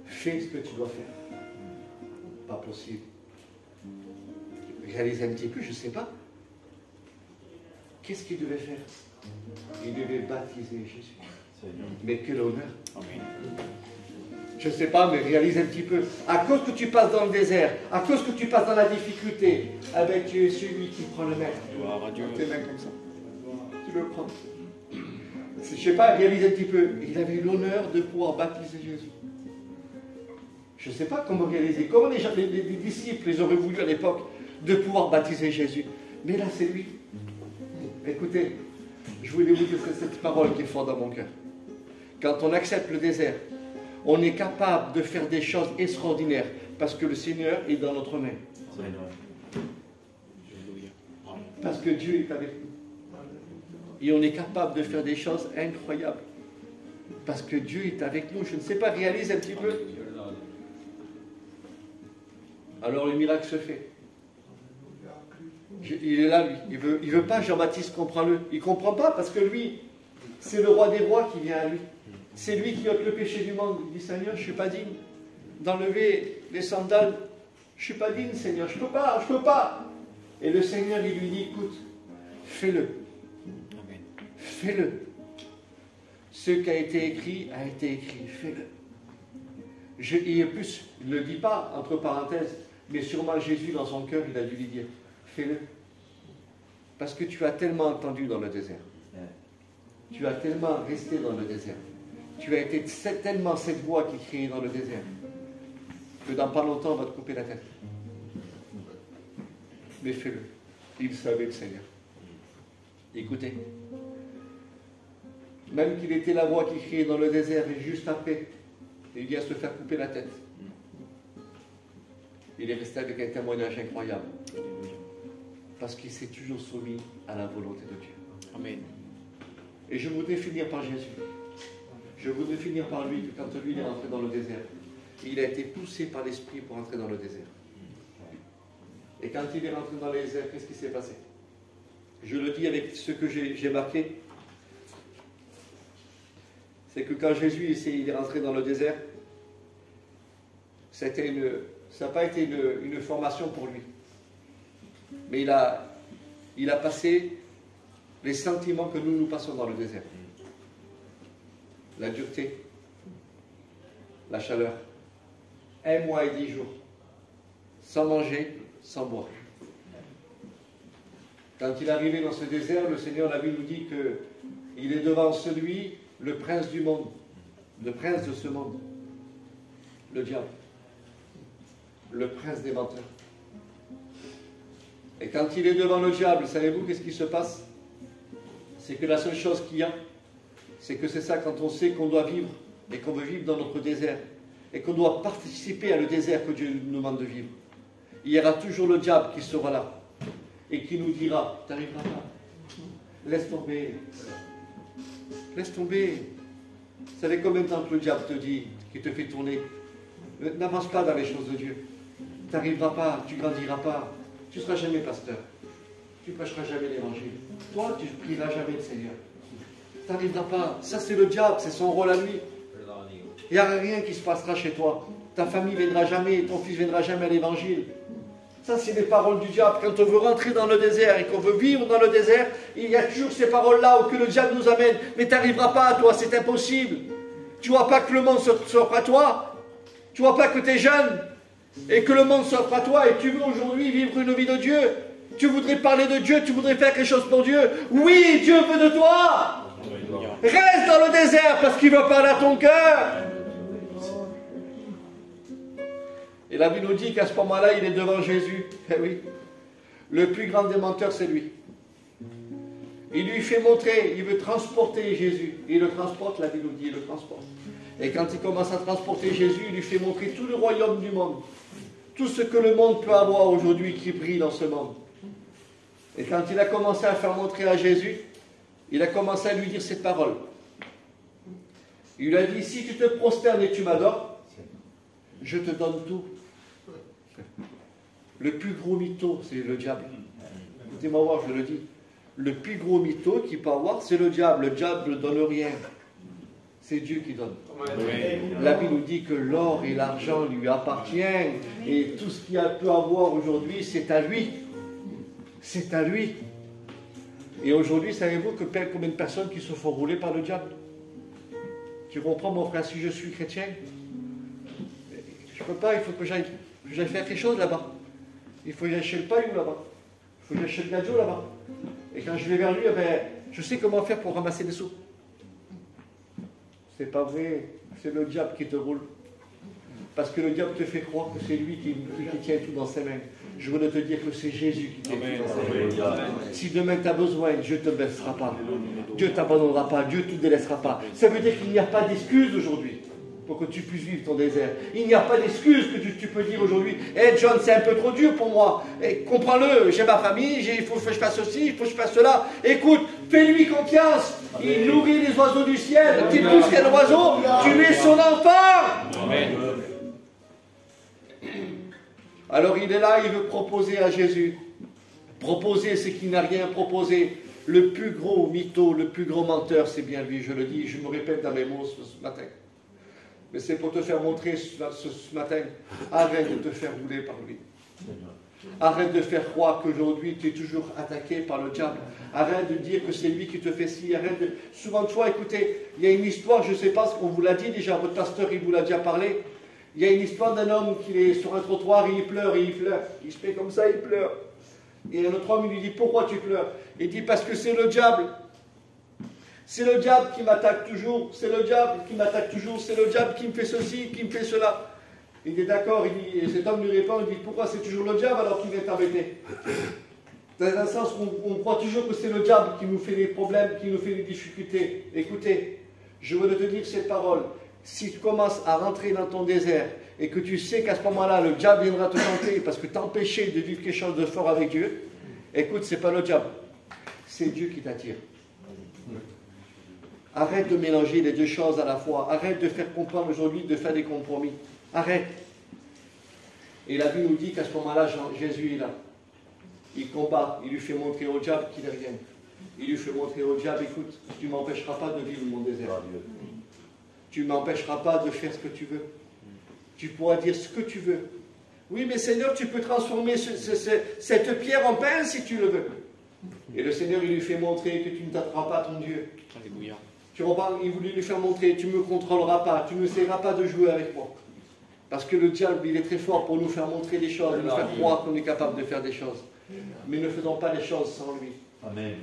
fais ce que tu dois faire. Pas possible. Réalise un petit peu, je ne sais pas. Qu'est-ce qu'il devait faire? Il devait baptiser Jésus. Mais quel honneur. Amen. Je ne sais pas, mais réalise un petit peu. À cause que tu passes dans le désert, à cause que tu passes dans la difficulté, avec tu es celui qui prend le maître. Tes mains comme ça. Tu le prends. Je ne sais pas, réalise un petit peu. Il avait eu l'honneur de pouvoir baptiser Jésus. Je ne sais pas comment réaliser. Comment les disciples, ils auraient voulu à l'époque de pouvoir baptiser Jésus. Mais là, c'est lui. Écoutez, je voulais vous dire cette parole qui est forte dans mon cœur. Quand on accepte le désert, on est capable de faire des choses extraordinaires parce que le Seigneur est dans notre main. Parce que Dieu est avec nous. Et on est capable de faire des choses incroyables. Parce que Dieu est avec nous. Je ne sais pas, réalise un petit peu. Alors le miracle se fait. Il est là, lui. Il veut pas, Jean-Baptiste, comprends-le. Il ne comprend pas parce que lui, c'est le roi des rois qui vient à lui. C'est lui qui ôte le péché du monde. Il dit, Seigneur, je ne suis pas digne d'enlever les sandales. Je ne suis pas digne, Seigneur. Je ne peux pas. Et le Seigneur, il lui dit, écoute, fais-le. Fais-le. Ce qui a été écrit, fais-le. Et plus, il ne le dit pas, entre parenthèses, mais sûrement Jésus, dans son cœur, il a dû lui dire, fais-le. Parce que tu as tellement entendu dans le désert. Tu as tellement resté dans le désert. Tu as été tellement cette voix qui criait dans le désert que dans pas longtemps, on va te couper la tête. Mais fais-le. Il savait le Seigneur. Écoutez. Même qu'il était la voix qui criait dans le désert et juste après, il vient se faire couper la tête. Il est resté avec un témoignage incroyable. Parce qu'il s'est toujours soumis à la volonté de Dieu. Amen. Et je voudrais finir par Jésus. Je voudrais finir par lui, que quand lui est rentré dans le désert, il a été poussé par l'Esprit pour entrer dans le désert. Et quand il est rentré dans le désert, qu'est-ce qui s'est passé? Je le dis avec ce que j'ai marqué. C'est que quand Jésus il est rentré dans le désert, ça n'a pas été une formation pour lui. Mais il a passé les sentiments que nous passons dans le désert. La dureté, la chaleur. 1 mois et 10 jours. Sans manger, sans boire. Quand il est arrivé dans ce désert, le Seigneur, la Bible nous dit qu'il est devant celui, le prince du monde, le prince de ce monde, le diable, le prince des menteurs. Et quand il est devant le diable, savez-vous qu'est-ce qui se passe? C'est que la seule chose qu'il y a, c'est que c'est ça quand on sait qu'on doit vivre et qu'on veut vivre dans notre désert et qu'on doit participer à le désert que Dieu nous demande de vivre. Il y aura toujours le diable qui sera là et qui nous dira, tu n'arriveras pas, laisse tomber, laisse tomber. Vous savez combien de temps que le diable te dit, qui te fait tourner, n'avance pas dans les choses de Dieu, tu n'arriveras pas, tu ne grandiras pas, tu ne seras jamais pasteur, tu ne prêcheras jamais l'évangile, toi tu ne prieras jamais le Seigneur, tu n'arriveras pas, ça c'est le diable, c'est son rôle à lui. Il n'y a rien qui se passera chez toi, ta famille ne viendra jamais, ton fils ne viendra jamais à l'évangile. Ça, c'est les paroles du diable. Quand on veut rentrer dans le désert et qu'on veut vivre dans le désert, il y a toujours ces paroles-là que le diable nous amène. Mais tu n'arriveras pas à toi, c'est impossible. Tu ne vois pas que le monde s'offre à toi. Tu ne vois pas que tu es jeune et que le monde s'offre à toi et tu veux aujourd'hui vivre une vie de Dieu. Tu voudrais parler de Dieu, tu voudrais faire quelque chose pour Dieu. Oui, Dieu veut de toi. Reste dans le désert parce qu'il veut parler à ton cœur. Et la Bible nous dit qu'à ce moment-là, il est devant Jésus. Eh oui, le plus grand des menteurs, c'est lui. Il lui fait montrer, il veut transporter Jésus. Il le transporte, la Bible nous dit, il le transporte. Et quand il commence à transporter Jésus, il lui fait montrer tout le royaume du monde. Tout ce que le monde peut avoir aujourd'hui qui brille dans ce monde. Et quand il a commencé à faire montrer à Jésus, il a commencé à lui dire cette parole. Il lui a dit, si tu te prosternes et tu m'adores, je te donne tout. Le plus gros mytho, c'est le diable. Écoutez-moi voir, je le dis. Le plus gros mytho qu'il peut avoir, c'est le diable. Le diable ne donne rien. C'est Dieu qui donne. La Bible nous dit que l'or et l'argent lui appartiennent. Et tout ce qu'il peut avoir aujourd'hui, c'est à lui. C'est à lui. Et aujourd'hui, savez-vous que combien de personnes qui se font rouler par le diable? Tu comprends, mon frère, si je suis chrétien, je ne peux pas, il faut que j'aille faire quelque chose là-bas. Il faut que j'aille chez le paillou là-bas. Il faut que j'aille chez le gadjo là-bas. Et quand je vais vers lui, je sais comment faire pour ramasser des sous. C'est pas vrai, c'est le diable qui te roule. Parce que le diable te fait croire que c'est lui qui tient tout dans ses mains. Je veux te dire que c'est Jésus qui tient tout dans ses mains. Si demain tu as besoin, Dieu ne te baissera pas. Dieu ne t'abandonnera pas, Dieu ne te délaissera pas. Ça veut dire qu'il n'y a pas d'excuse aujourd'hui pour que tu puisses vivre ton désert. Il n'y a pas d'excuse que tu peux dire aujourd'hui. Hey John, c'est un peu trop dur pour moi. Hey, comprends-le, j'ai ma famille, il faut que je fasse ceci, il faut que je fasse cela. Écoute, fais-lui confiance. Il nourrit les oiseaux du ciel. Tu pousses quel oiseau, tu es son enfant. Amen. Alors il est là, il veut proposer à Jésus. Proposer, c'est qu'il n'a rien proposé. Le plus gros mytho, le plus gros menteur, c'est bien lui, je le dis, je me répète dans mes mots ce matin. Mais c'est pour te faire montrer ce matin, arrête de te faire rouler par lui. Arrête de faire croire qu'aujourd'hui tu es toujours attaqué par le diable. Arrête de dire que c'est lui qui te fait ci. Arrête de... Souvent de fois, écoutez, il y a une histoire, je ne sais pas ce qu'on vous l'a dit déjà, votre pasteur il vous l'a déjà parlé. Il y a une histoire d'un homme qui est sur un trottoir et il pleure et il pleure. Il se fait comme ça, il pleure. Et un autre homme il lui dit, pourquoi tu pleures? Il dit, parce que c'est le diable. C'est le diable qui m'attaque toujours, c'est le diable qui m'attaque toujours, c'est le diable qui me fait ceci, qui me fait cela. Il dit d'accord, et cet homme lui répond, il dit pourquoi c'est toujours le diable alors qu'il vient t'embêter? Dans un sens où on croit toujours que c'est le diable qui nous fait des problèmes, qui nous fait des difficultés. Écoutez, je veux te dire cette parole, si tu commences à rentrer dans ton désert et que tu sais qu'à ce moment-là, le diable viendra te tenter parce que t'empêcher de vivre quelque chose de fort avec Dieu, écoute, c'est pas le diable, c'est Dieu qui t'attire. Arrête de mélanger les deux choses à la fois. Arrête de faire comprendre aujourd'hui, de faire des compromis. Arrête. Et la Bible nous dit qu'à ce moment-là, Jésus est là. Il combat, il lui fait montrer au diable qu'il est rien. Il lui fait montrer au diable, écoute, tu ne m'empêcheras pas de vivre mon désert. Tu ne m'empêcheras pas de faire ce que tu veux. Tu pourras dire ce que tu veux. Oui, mais Seigneur, tu peux transformer cette pierre en pain si tu le veux. Et le Seigneur, il lui fait montrer que tu ne t'attendras pas à ton Dieu. Alléluia. Tu Il voulait lui faire montrer, tu ne me contrôleras pas, tu n'essaieras pas de jouer avec moi. Parce que le diable, il est très fort pour nous faire montrer des choses, nous faire croire qu'on est capable de faire des choses. Mais ne faisons pas les choses sans lui. Amen.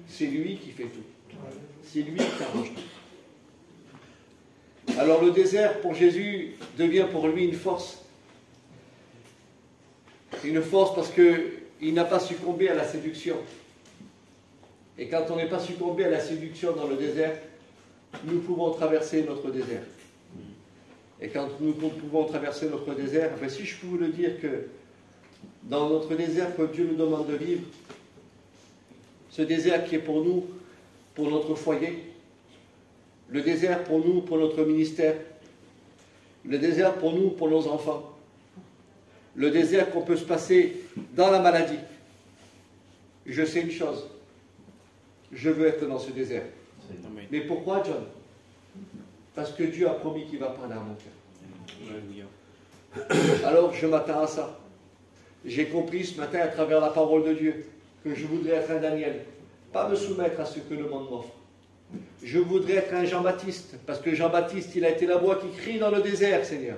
C'est lui qui fait tout. C'est lui qui arrange tout. Alors le désert, pour Jésus, devient pour lui une force. Une force parce qu'il n'a pas succombé à la séduction. Et quand on n'est pas succombé à la séduction dans le désert, nous pouvons traverser notre désert. Et quand nous pouvons traverser notre désert, ben si je peux vous le dire que dans notre désert que Dieu nous demande de vivre, ce désert qui est pour nous, pour notre foyer, le désert pour nous, pour notre ministère, le désert pour nous, pour nos enfants, le désert qu'on peut se passer dans la maladie. Je sais une chose, je veux être dans ce désert. Mais pourquoi, John? Parce que Dieu a promis qu'il va parler à mon cœur. Alors je m'attends à ça. J'ai compris ce matin à travers la parole de Dieu que je voudrais être un Daniel, pas me soumettre à ce que le monde m'offre. Je voudrais être un Jean-Baptiste, parce que Jean-Baptiste, il a été la voix qui crie dans le désert, Seigneur.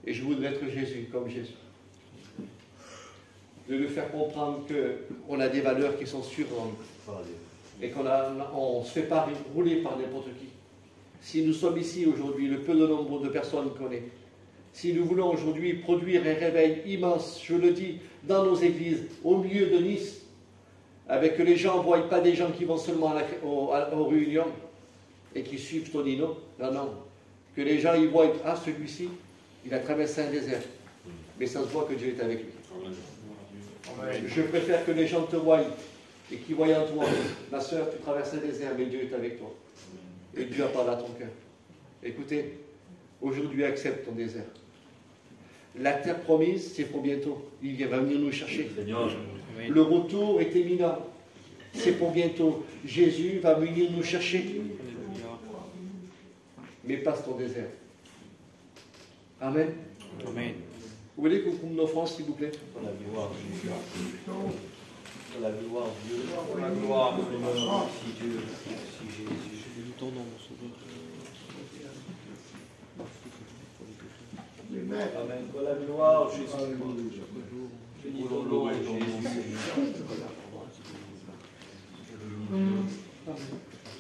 Et je voudrais être Jésus, comme Jésus. De lui faire comprendre qu'on a des valeurs qui sont sur nous. Et qu'on ne se fait pas rouler par n'importe qui. Si nous sommes ici aujourd'hui, le peu de nombre de personnes qu'on est, si nous voulons aujourd'hui produire un réveil immense, je le dis, dans nos églises, au milieu de Nice, avec que les gens ne voient pas des gens qui vont seulement aux réunions et qui suivent Tonino, non, non. Que les gens y voient, ah, celui-ci, il a traversé un désert, mais ça se voit que Dieu est avec lui. Amen. Je préfère que les gens te voient et qu'ils voient en toi, ma soeur, tu traverses un désert, mais Dieu est avec toi. Et Dieu a parlé à ton cœur. Écoutez, aujourd'hui, accepte ton désert. La terre promise, c'est pour bientôt. Il va venir nous chercher. Le retour est imminent. C'est pour bientôt. Jésus va venir nous chercher. Mais passe ton désert. Amen. Amen. Vous voulez qu'on coupe nos offrandes, s'il vous plaît? Pour la gloire de Dieu. Pour la gloire de Dieu. Pour la gloire de Dieu. Si Jésus. Nous ton nom, mon sauveur. Amen. Pour la gloire, Jésus. Bénis ton nom, Jésus.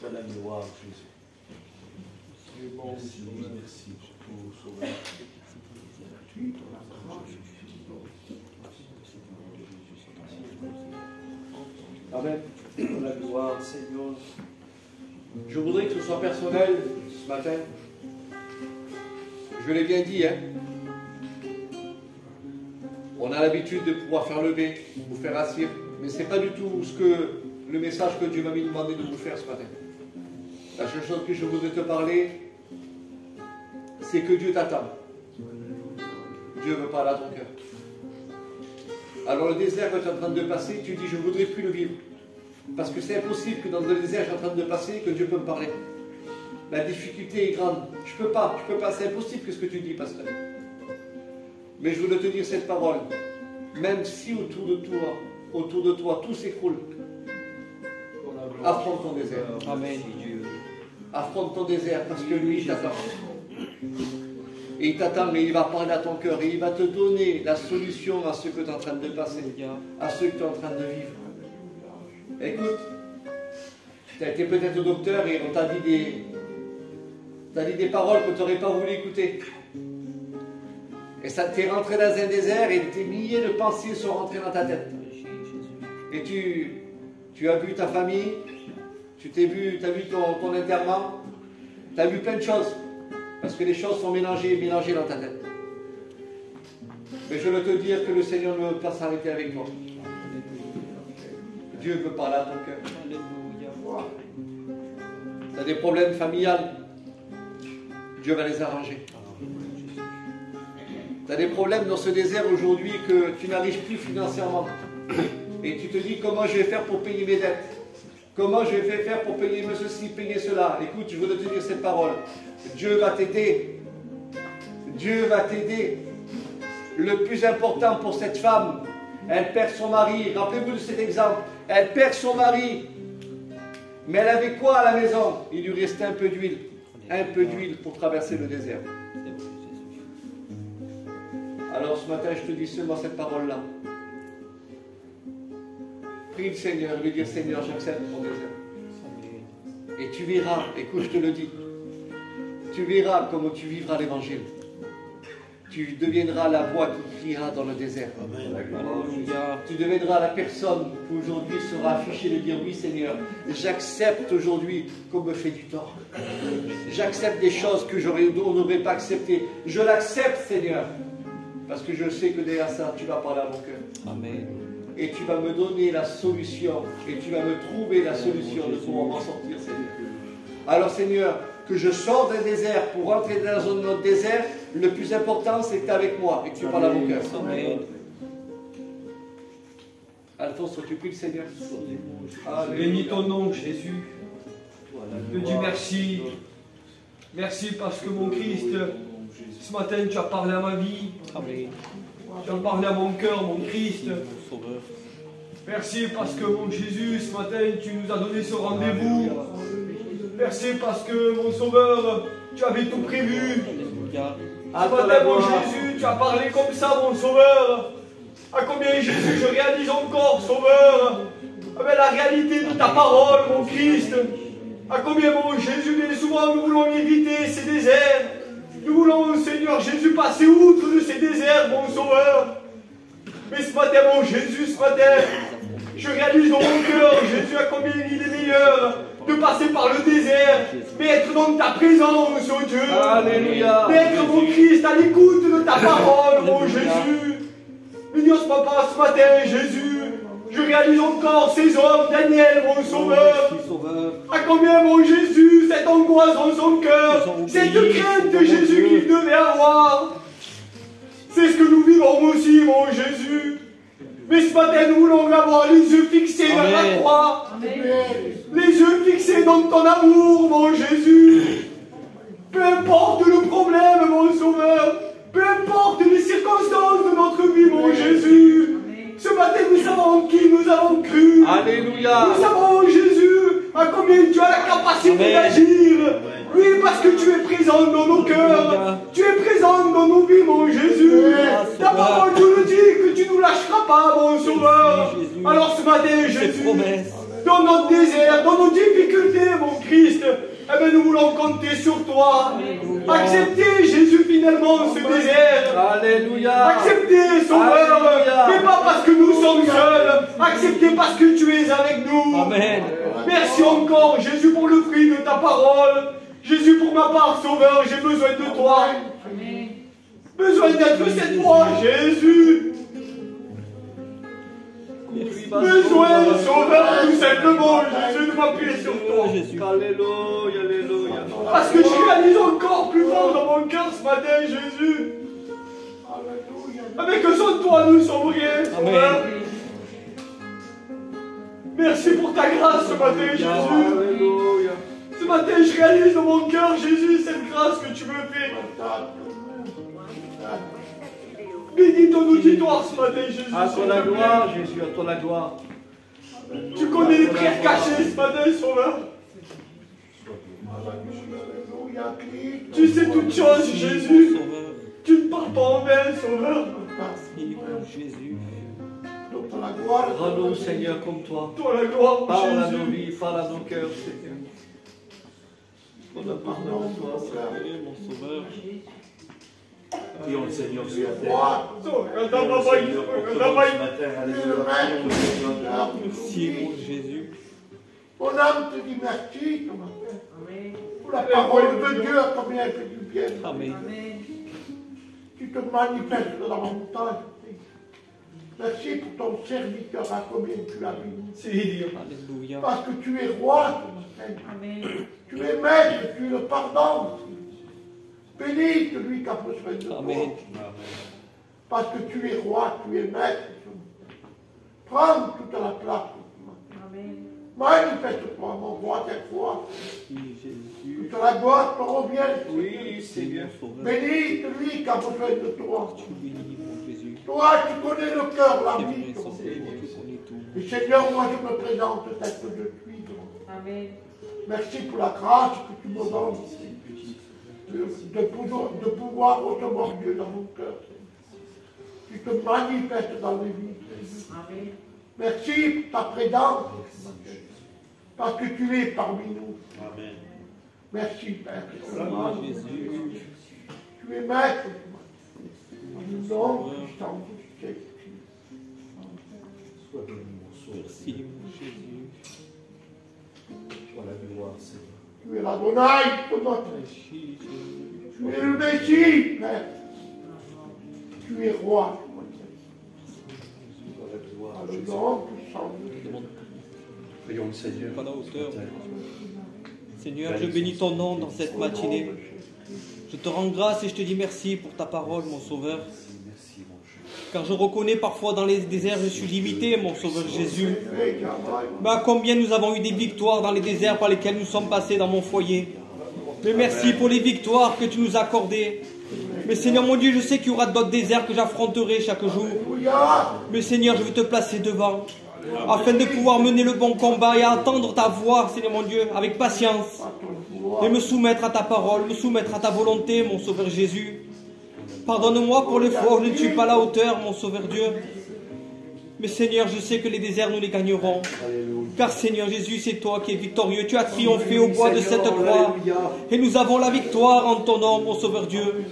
Pour la gloire, Jésus. Merci, merci pour sauveur. Amen. Pour la gloire, Seigneur. Je voudrais que ce soit personnel ce matin. Je l'ai bien dit, hein. On a l'habitude de pouvoir faire lever, vous faire assir, mais ce n'est pas du tout le message que Dieu m'a demandé de vous faire ce matin. La seule chose que je voudrais te parler, c'est que Dieu t'attend. Dieu veut parler à ton cœur. Alors le désert que tu es en train de passer, tu dis je ne voudrais plus le vivre. Parce que c'est impossible que dans le désert je suis en train de passer, que Dieu peut me parler. La difficulté est grande. Je ne peux pas, c'est impossible que ce que tu dis, pasteur. Mais je voulais te dire cette parole. Même si autour de toi, tout s'écroule, affronte ton désert. Amen. Affronte ton désert parce que lui, il t'attend. Et il t'attend, mais il va parler à ton cœur et il va te donner la solution à ce que tu es en train de passer, à ce que tu es en train de vivre. Écoute, tu as été peut-être docteur et on t'a dit des paroles que tu n'aurais pas voulu écouter. Et ça t'est rentré dans un désert et des milliers de pensées sont rentrées dans ta tête. Et tu as vu ta famille, tu as vu ton enterrement, tu as vu plein de choses. Parce que les choses sont mélangées dans ta tête. Mais je veux te dire que le Seigneur ne veut pas s'arrêter avec toi. Dieu veut parler à ton cœur. Tu as des problèmes familiales, Dieu va les arranger. Tu as des problèmes dans ce désert aujourd'hui que tu n'arrives plus financièrement. Et tu te dis comment je vais faire pour payer mes dettes. Comment je vais faire pour payer ceci, payer cela. Écoute, je veux te dire cette parole. Dieu va t'aider. Dieu va t'aider. Le plus important pour cette femme, elle perd son mari. Rappelez-vous de cet exemple. Elle perd son mari. Mais elle avait quoi à la maison? Il lui restait un peu d'huile. Un peu d'huile pour traverser le désert. Alors ce matin, je te dis seulement cette parole-là. Prie le Seigneur, lui dire Seigneur, j'accepte ton désert. Et tu verras, écoute, je te le dis, tu verras comment tu vivras l'évangile. Tu deviendras la voix qui criera dans le désert. Tu deviendras la personne qui aujourd'hui sera affichée de dire oui Seigneur, j'accepte aujourd'hui qu'on me fait du tort. J'accepte des choses que on n'aurait pas acceptées. Je l'accepte Seigneur. Parce que je sais que derrière ça, tu vas parler à mon cœur. Amen. Et tu vas me donner la solution. Et tu vas me trouver la solution de comment m'en sortir Seigneur. Alors Seigneur, que je sorte d'un désert pour rentrer dans un autre désert, le plus important c'est que tu es avec moi et que tu parles à mon cœur. Amen. Alphonse, tu pries le Seigneur. Bénis ton nom, Jésus. Je te dis merci. Merci parce que mon Christ, ce matin tu as parlé à ma vie. Amen. Tu as parlé à mon cœur, mon Christ. Sauveur. Merci parce que mon Jésus, ce matin tu nous as donné ce rendez-vous. Merci parce que mon Sauveur, tu avais tout prévu. Alléluia. Ce matin, mon Jésus, tu as parlé comme ça, mon Sauveur. À combien, Jésus, je réalise encore, Sauveur, avec la réalité de ta parole, mon Christ. À combien, mon Jésus, bien souvent, nous voulons éviter ces déserts. Nous voulons, Seigneur Jésus, passer outre de ces déserts, mon Sauveur. Mais ce matin, mon Jésus, ce matin, je réalise dans mon cœur, Jésus, à combien il est meilleur de passer par le désert, mais être dans ta présence, oh Dieu. Alléluia. D'être, mon Christ, à l'écoute de ta parole, mon Jésus. Bénis-moi, papa, ce matin, Jésus. Je réalise encore ces hommes, Daniel, mon Sauveur. À combien, mon Jésus, cette angoisse dans son cœur, cette crainte de Jésus qu'il devait avoir. C'est ce que nous vivons aussi, mon Jésus. Mais ce matin, nous voulons avoir les yeux fixés vers la croix. Les yeux fixés dans ton amour, mon Jésus. Peu importe le problème, mon Sauveur. Peu importe les circonstances de notre vie, mon Jésus. Ce matin, nous savons qui nous avons cru. Alléluia. Nous savons, Jésus, à combien tu as la capacité d'agir. Oui, parce que tu es présent dans nos cœurs. Tu es présent dans nos vies, mon Jésus. Ta parole nous dit que tu ne nous lâcheras pas, mon Sauveur. Alors ce matin, Jésus, dans notre désert, dans nos difficultés, mon Christ, eh bien, nous voulons compter sur toi. Accepter, Jésus, finalement, ce désert. Alléluia. Accepter, Sauveur. Et pas parce que nous sommes seuls. Accepter parce que tu es avec nous. Amen. Merci encore, Jésus, pour le fruit de ta parole. Jésus, pour ma part, Sauveur, j'ai besoin de toi. Besoin d'être cette voix, Jésus. Besoin, Sauveur, tout simplement, Jésus, de m'appuyer sur toi. Alléluia, alléluia. Parce que je réalise encore plus fort dans mon cœur ce matin, Jésus. Avec que sans toi, nous sommes rien, Sauveur. Merci pour ta grâce ce matin, Jésus. Alléluia. Ce matin, je réalise dans mon cœur, Jésus, cette grâce que tu me fais. Bénis ton auditoire ce matin, Jésus. À toi la gloire, Jésus, à toi la gloire. Tu connais les prières cachées ce matin, Sauveur. Tu sais toutes choses, Jésus. Tu ne parles pas en vain, Sauveur. Jésus. Rends-nous, Seigneur, comme toi. Toi la gloire, Parle à nos Jésus. vies, parle à nos cœurs, Seigneur. On a besoin de toi, Seigneur. Mon Sauveur. Prions le Seigneur sur la terre. Merci, mon Jésus. Mon âme te dit merci ce matin. Pour la parole de Dieu, combien elle fait du bien. Amen. Tu te manifestes davantage. Merci pour ton serviteur, à combien tu l'as béni. C'est dire. Alléluia. Parce que tu es roi ce matin. Tu es maître, tu le pardonnes. Bénis celui qui a besoin de toi. Amen. Parce que tu es roi, tu es maître. Prends toute la place. Manifeste-toi, mon roi, cette fois. Oui, Jésus. Que la gloire te revienne. Oui, Seigneur. Bénis celui qui a besoin de toi. Tu bénis, mon Jésus. Toi, tu connais le cœur, la C'est vie. vrai, Sauveur, tu connais tout. Et Seigneur, moi je me présente tel que je suis. Merci pour la grâce que tu me donnes de pouvoir recevoir Dieu dans mon cœur. Tu te manifestes dans les vies. Merci pour ta présence, parce que tu es parmi nous. Amen. Merci, Père. Jésus. Tu es maître. Dans le nom puissant de Jésus. Sois béni, mon sauveur. Merci, mon Jésus. Sois la gloire, Seigneur. Tu es l'Adonai de notre Merci, Jésus. Tu es le Messie, Père. Tu es roi. Sois la gloire, Dans le Jésus. nom puissant de Je Jésus. demande Prions le Seigneur. pas la hauteur. ce matin. Seigneur, je bénis ton nom dans cette matinée. Je te rends grâce et je te dis merci pour ta parole, mon Sauveur. Merci, mon Dieu. Car je reconnais parfois dans les déserts, je suis limité, mon Sauveur Jésus. Mais à combien nous avons eu des victoires dans les déserts par lesquels nous sommes passés dans mon foyer. Mais merci pour les victoires que tu nous as accordées. Mais Seigneur mon Dieu, je sais qu'il y aura d'autres déserts que j'affronterai chaque jour. Mais Seigneur, je veux te placer devant, afin de pouvoir mener le bon combat et attendre ta voix, Seigneur mon Dieu, avec patience. Et me soumettre à ta parole, me soumettre à ta volonté, mon Sauveur Jésus. Pardonne-moi pour les fois où je ne suis pas à la hauteur, mon Sauveur Dieu. Mais Seigneur, je sais que les déserts, nous les gagnerons. Car Seigneur Jésus, c'est toi qui es victorieux. Tu as triomphé au bois de cette croix. Et nous avons la victoire en ton nom, mon Sauveur Dieu.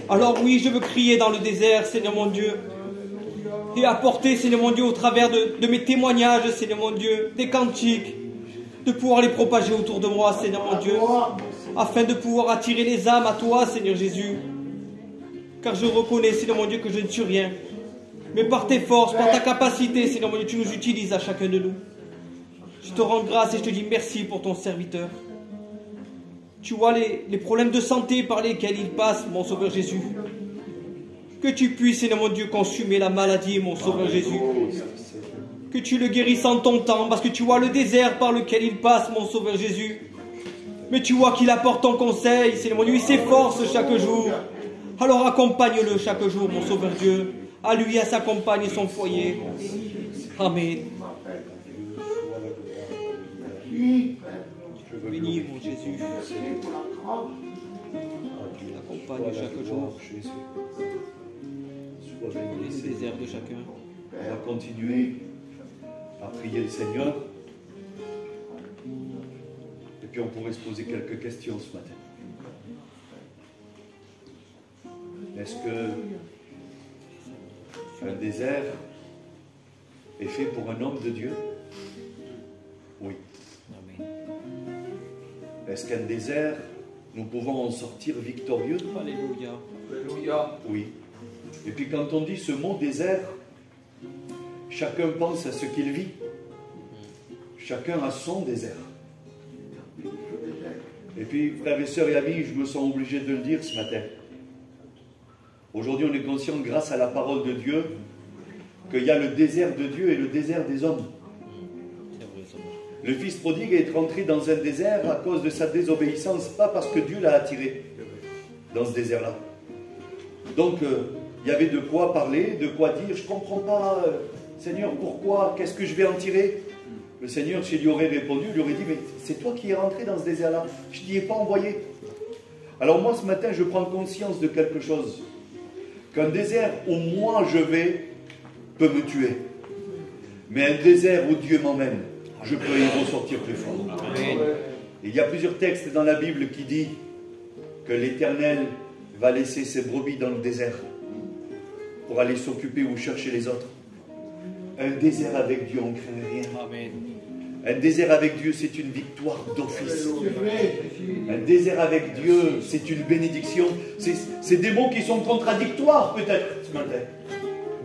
Alors oui, je veux crier dans le désert, Seigneur mon Dieu. Et apporter, Seigneur mon Dieu, au travers de mes témoignages, Seigneur mon Dieu, des cantiques, de pouvoir les propager autour de moi, Seigneur mon Dieu, afin de pouvoir attirer les âmes à toi, Seigneur Jésus. Car je reconnais, Seigneur mon Dieu, que je ne suis rien. Mais par tes forces, par ta capacité, Seigneur mon Dieu, tu nous utilises à chacun de nous. Je te rends grâce et je te dis merci pour ton serviteur. Tu vois les problèmes de santé par lesquels il passe, mon Sauveur Jésus. Que tu puisses, Seigneur mon Dieu, consumer la maladie, mon Sauveur Jésus. Que tu le guérisses en ton temps, parce que tu vois le désert par lequel il passe, mon Sauveur Jésus. Mais tu vois qu'il apporte ton conseil, Seigneur mon Dieu, il s'efforce chaque jour. Alors accompagne-le chaque jour, mon Sauveur Dieu, à lui, à sa compagne et son foyer. Amen. Bénis, mon Jésus. Accompagne chaque jour Sois béni, les Seigneur. déserts de chacun. On va continuer à prier le Seigneur. Et puis on pourrait se poser quelques questions ce matin. Est-ce que un désert est fait pour un homme de Dieu? Oui. Amen. Est-ce qu'un désert, nous pouvons en sortir victorieux? Alléluia. Alléluia. Oui. Et puis quand on dit ce mot désert, chacun pense à ce qu'il vit. Chacun a son désert. Et puis, frères et sœurs et amis, je me sens obligé de le dire ce matin. Aujourd'hui, on est conscient, grâce à la parole de Dieu, qu'il y a le désert de Dieu et le désert des hommes. Le fils prodigue est rentré dans un désert à cause de sa désobéissance, pas parce que Dieu l'a attiré dans ce désert-là. Donc, il y avait de quoi parler, de quoi dire. Je ne comprends pas, Seigneur, pourquoi? Qu'est-ce que je vais en tirer? Le Seigneur, s'il lui aurait répondu, lui aurait dit, mais c'est toi qui es rentré dans ce désert-là. Je ne t'y ai pas envoyé. Alors moi, ce matin, je prends conscience de quelque chose. Qu'un désert où moi je vais peut me tuer. Mais un désert où Dieu m'emmène, je peux y ressortir plus fort. Amen. Il y a plusieurs textes dans la Bible qui disent que l'Éternel va laisser ses brebis dans le désert pour aller s'occuper ou chercher les autres. Un désert avec Dieu, on ne craint rien. Amen. Un désert avec Dieu, c'est une victoire d'office. Un désert avec Dieu, c'est une bénédiction. C'est des mots qui sont contradictoires peut-être ce matin.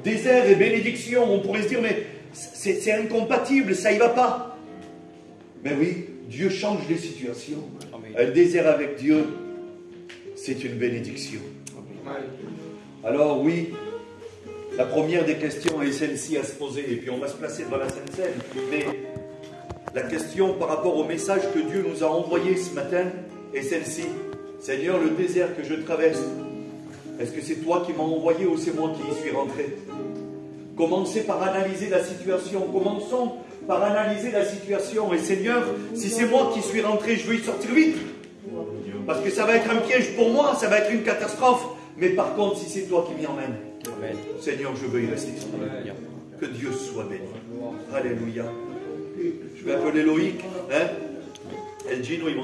Désert et bénédiction, on pourrait se dire, mais c'est incompatible, ça y va pas. Mais oui, Dieu change les situations. Amen. Un désert avec Dieu, c'est une bénédiction. Alors oui, la première des questions est celle-ci à se poser, et puis on va se placer devant la Sainte Seine. Mais la question par rapport au message que Dieu nous a envoyé ce matin est celle-ci. Seigneur, le désert que je traverse, est-ce que c'est toi qui m'as envoyé ou c'est moi qui y suis rentré? Commencez par analyser la situation. Commençons par analyser la situation. Et Seigneur, si c'est moi qui suis rentré, je veux y sortir vite. Parce que ça va être un piège pour moi, ça va être une catastrophe. Mais par contre, si c'est toi qui m'y emmènes, Seigneur, je veux y rester. Que Dieu soit béni. Alléluia. Je vais appeler Loïc. Hein? El Gino, ils vont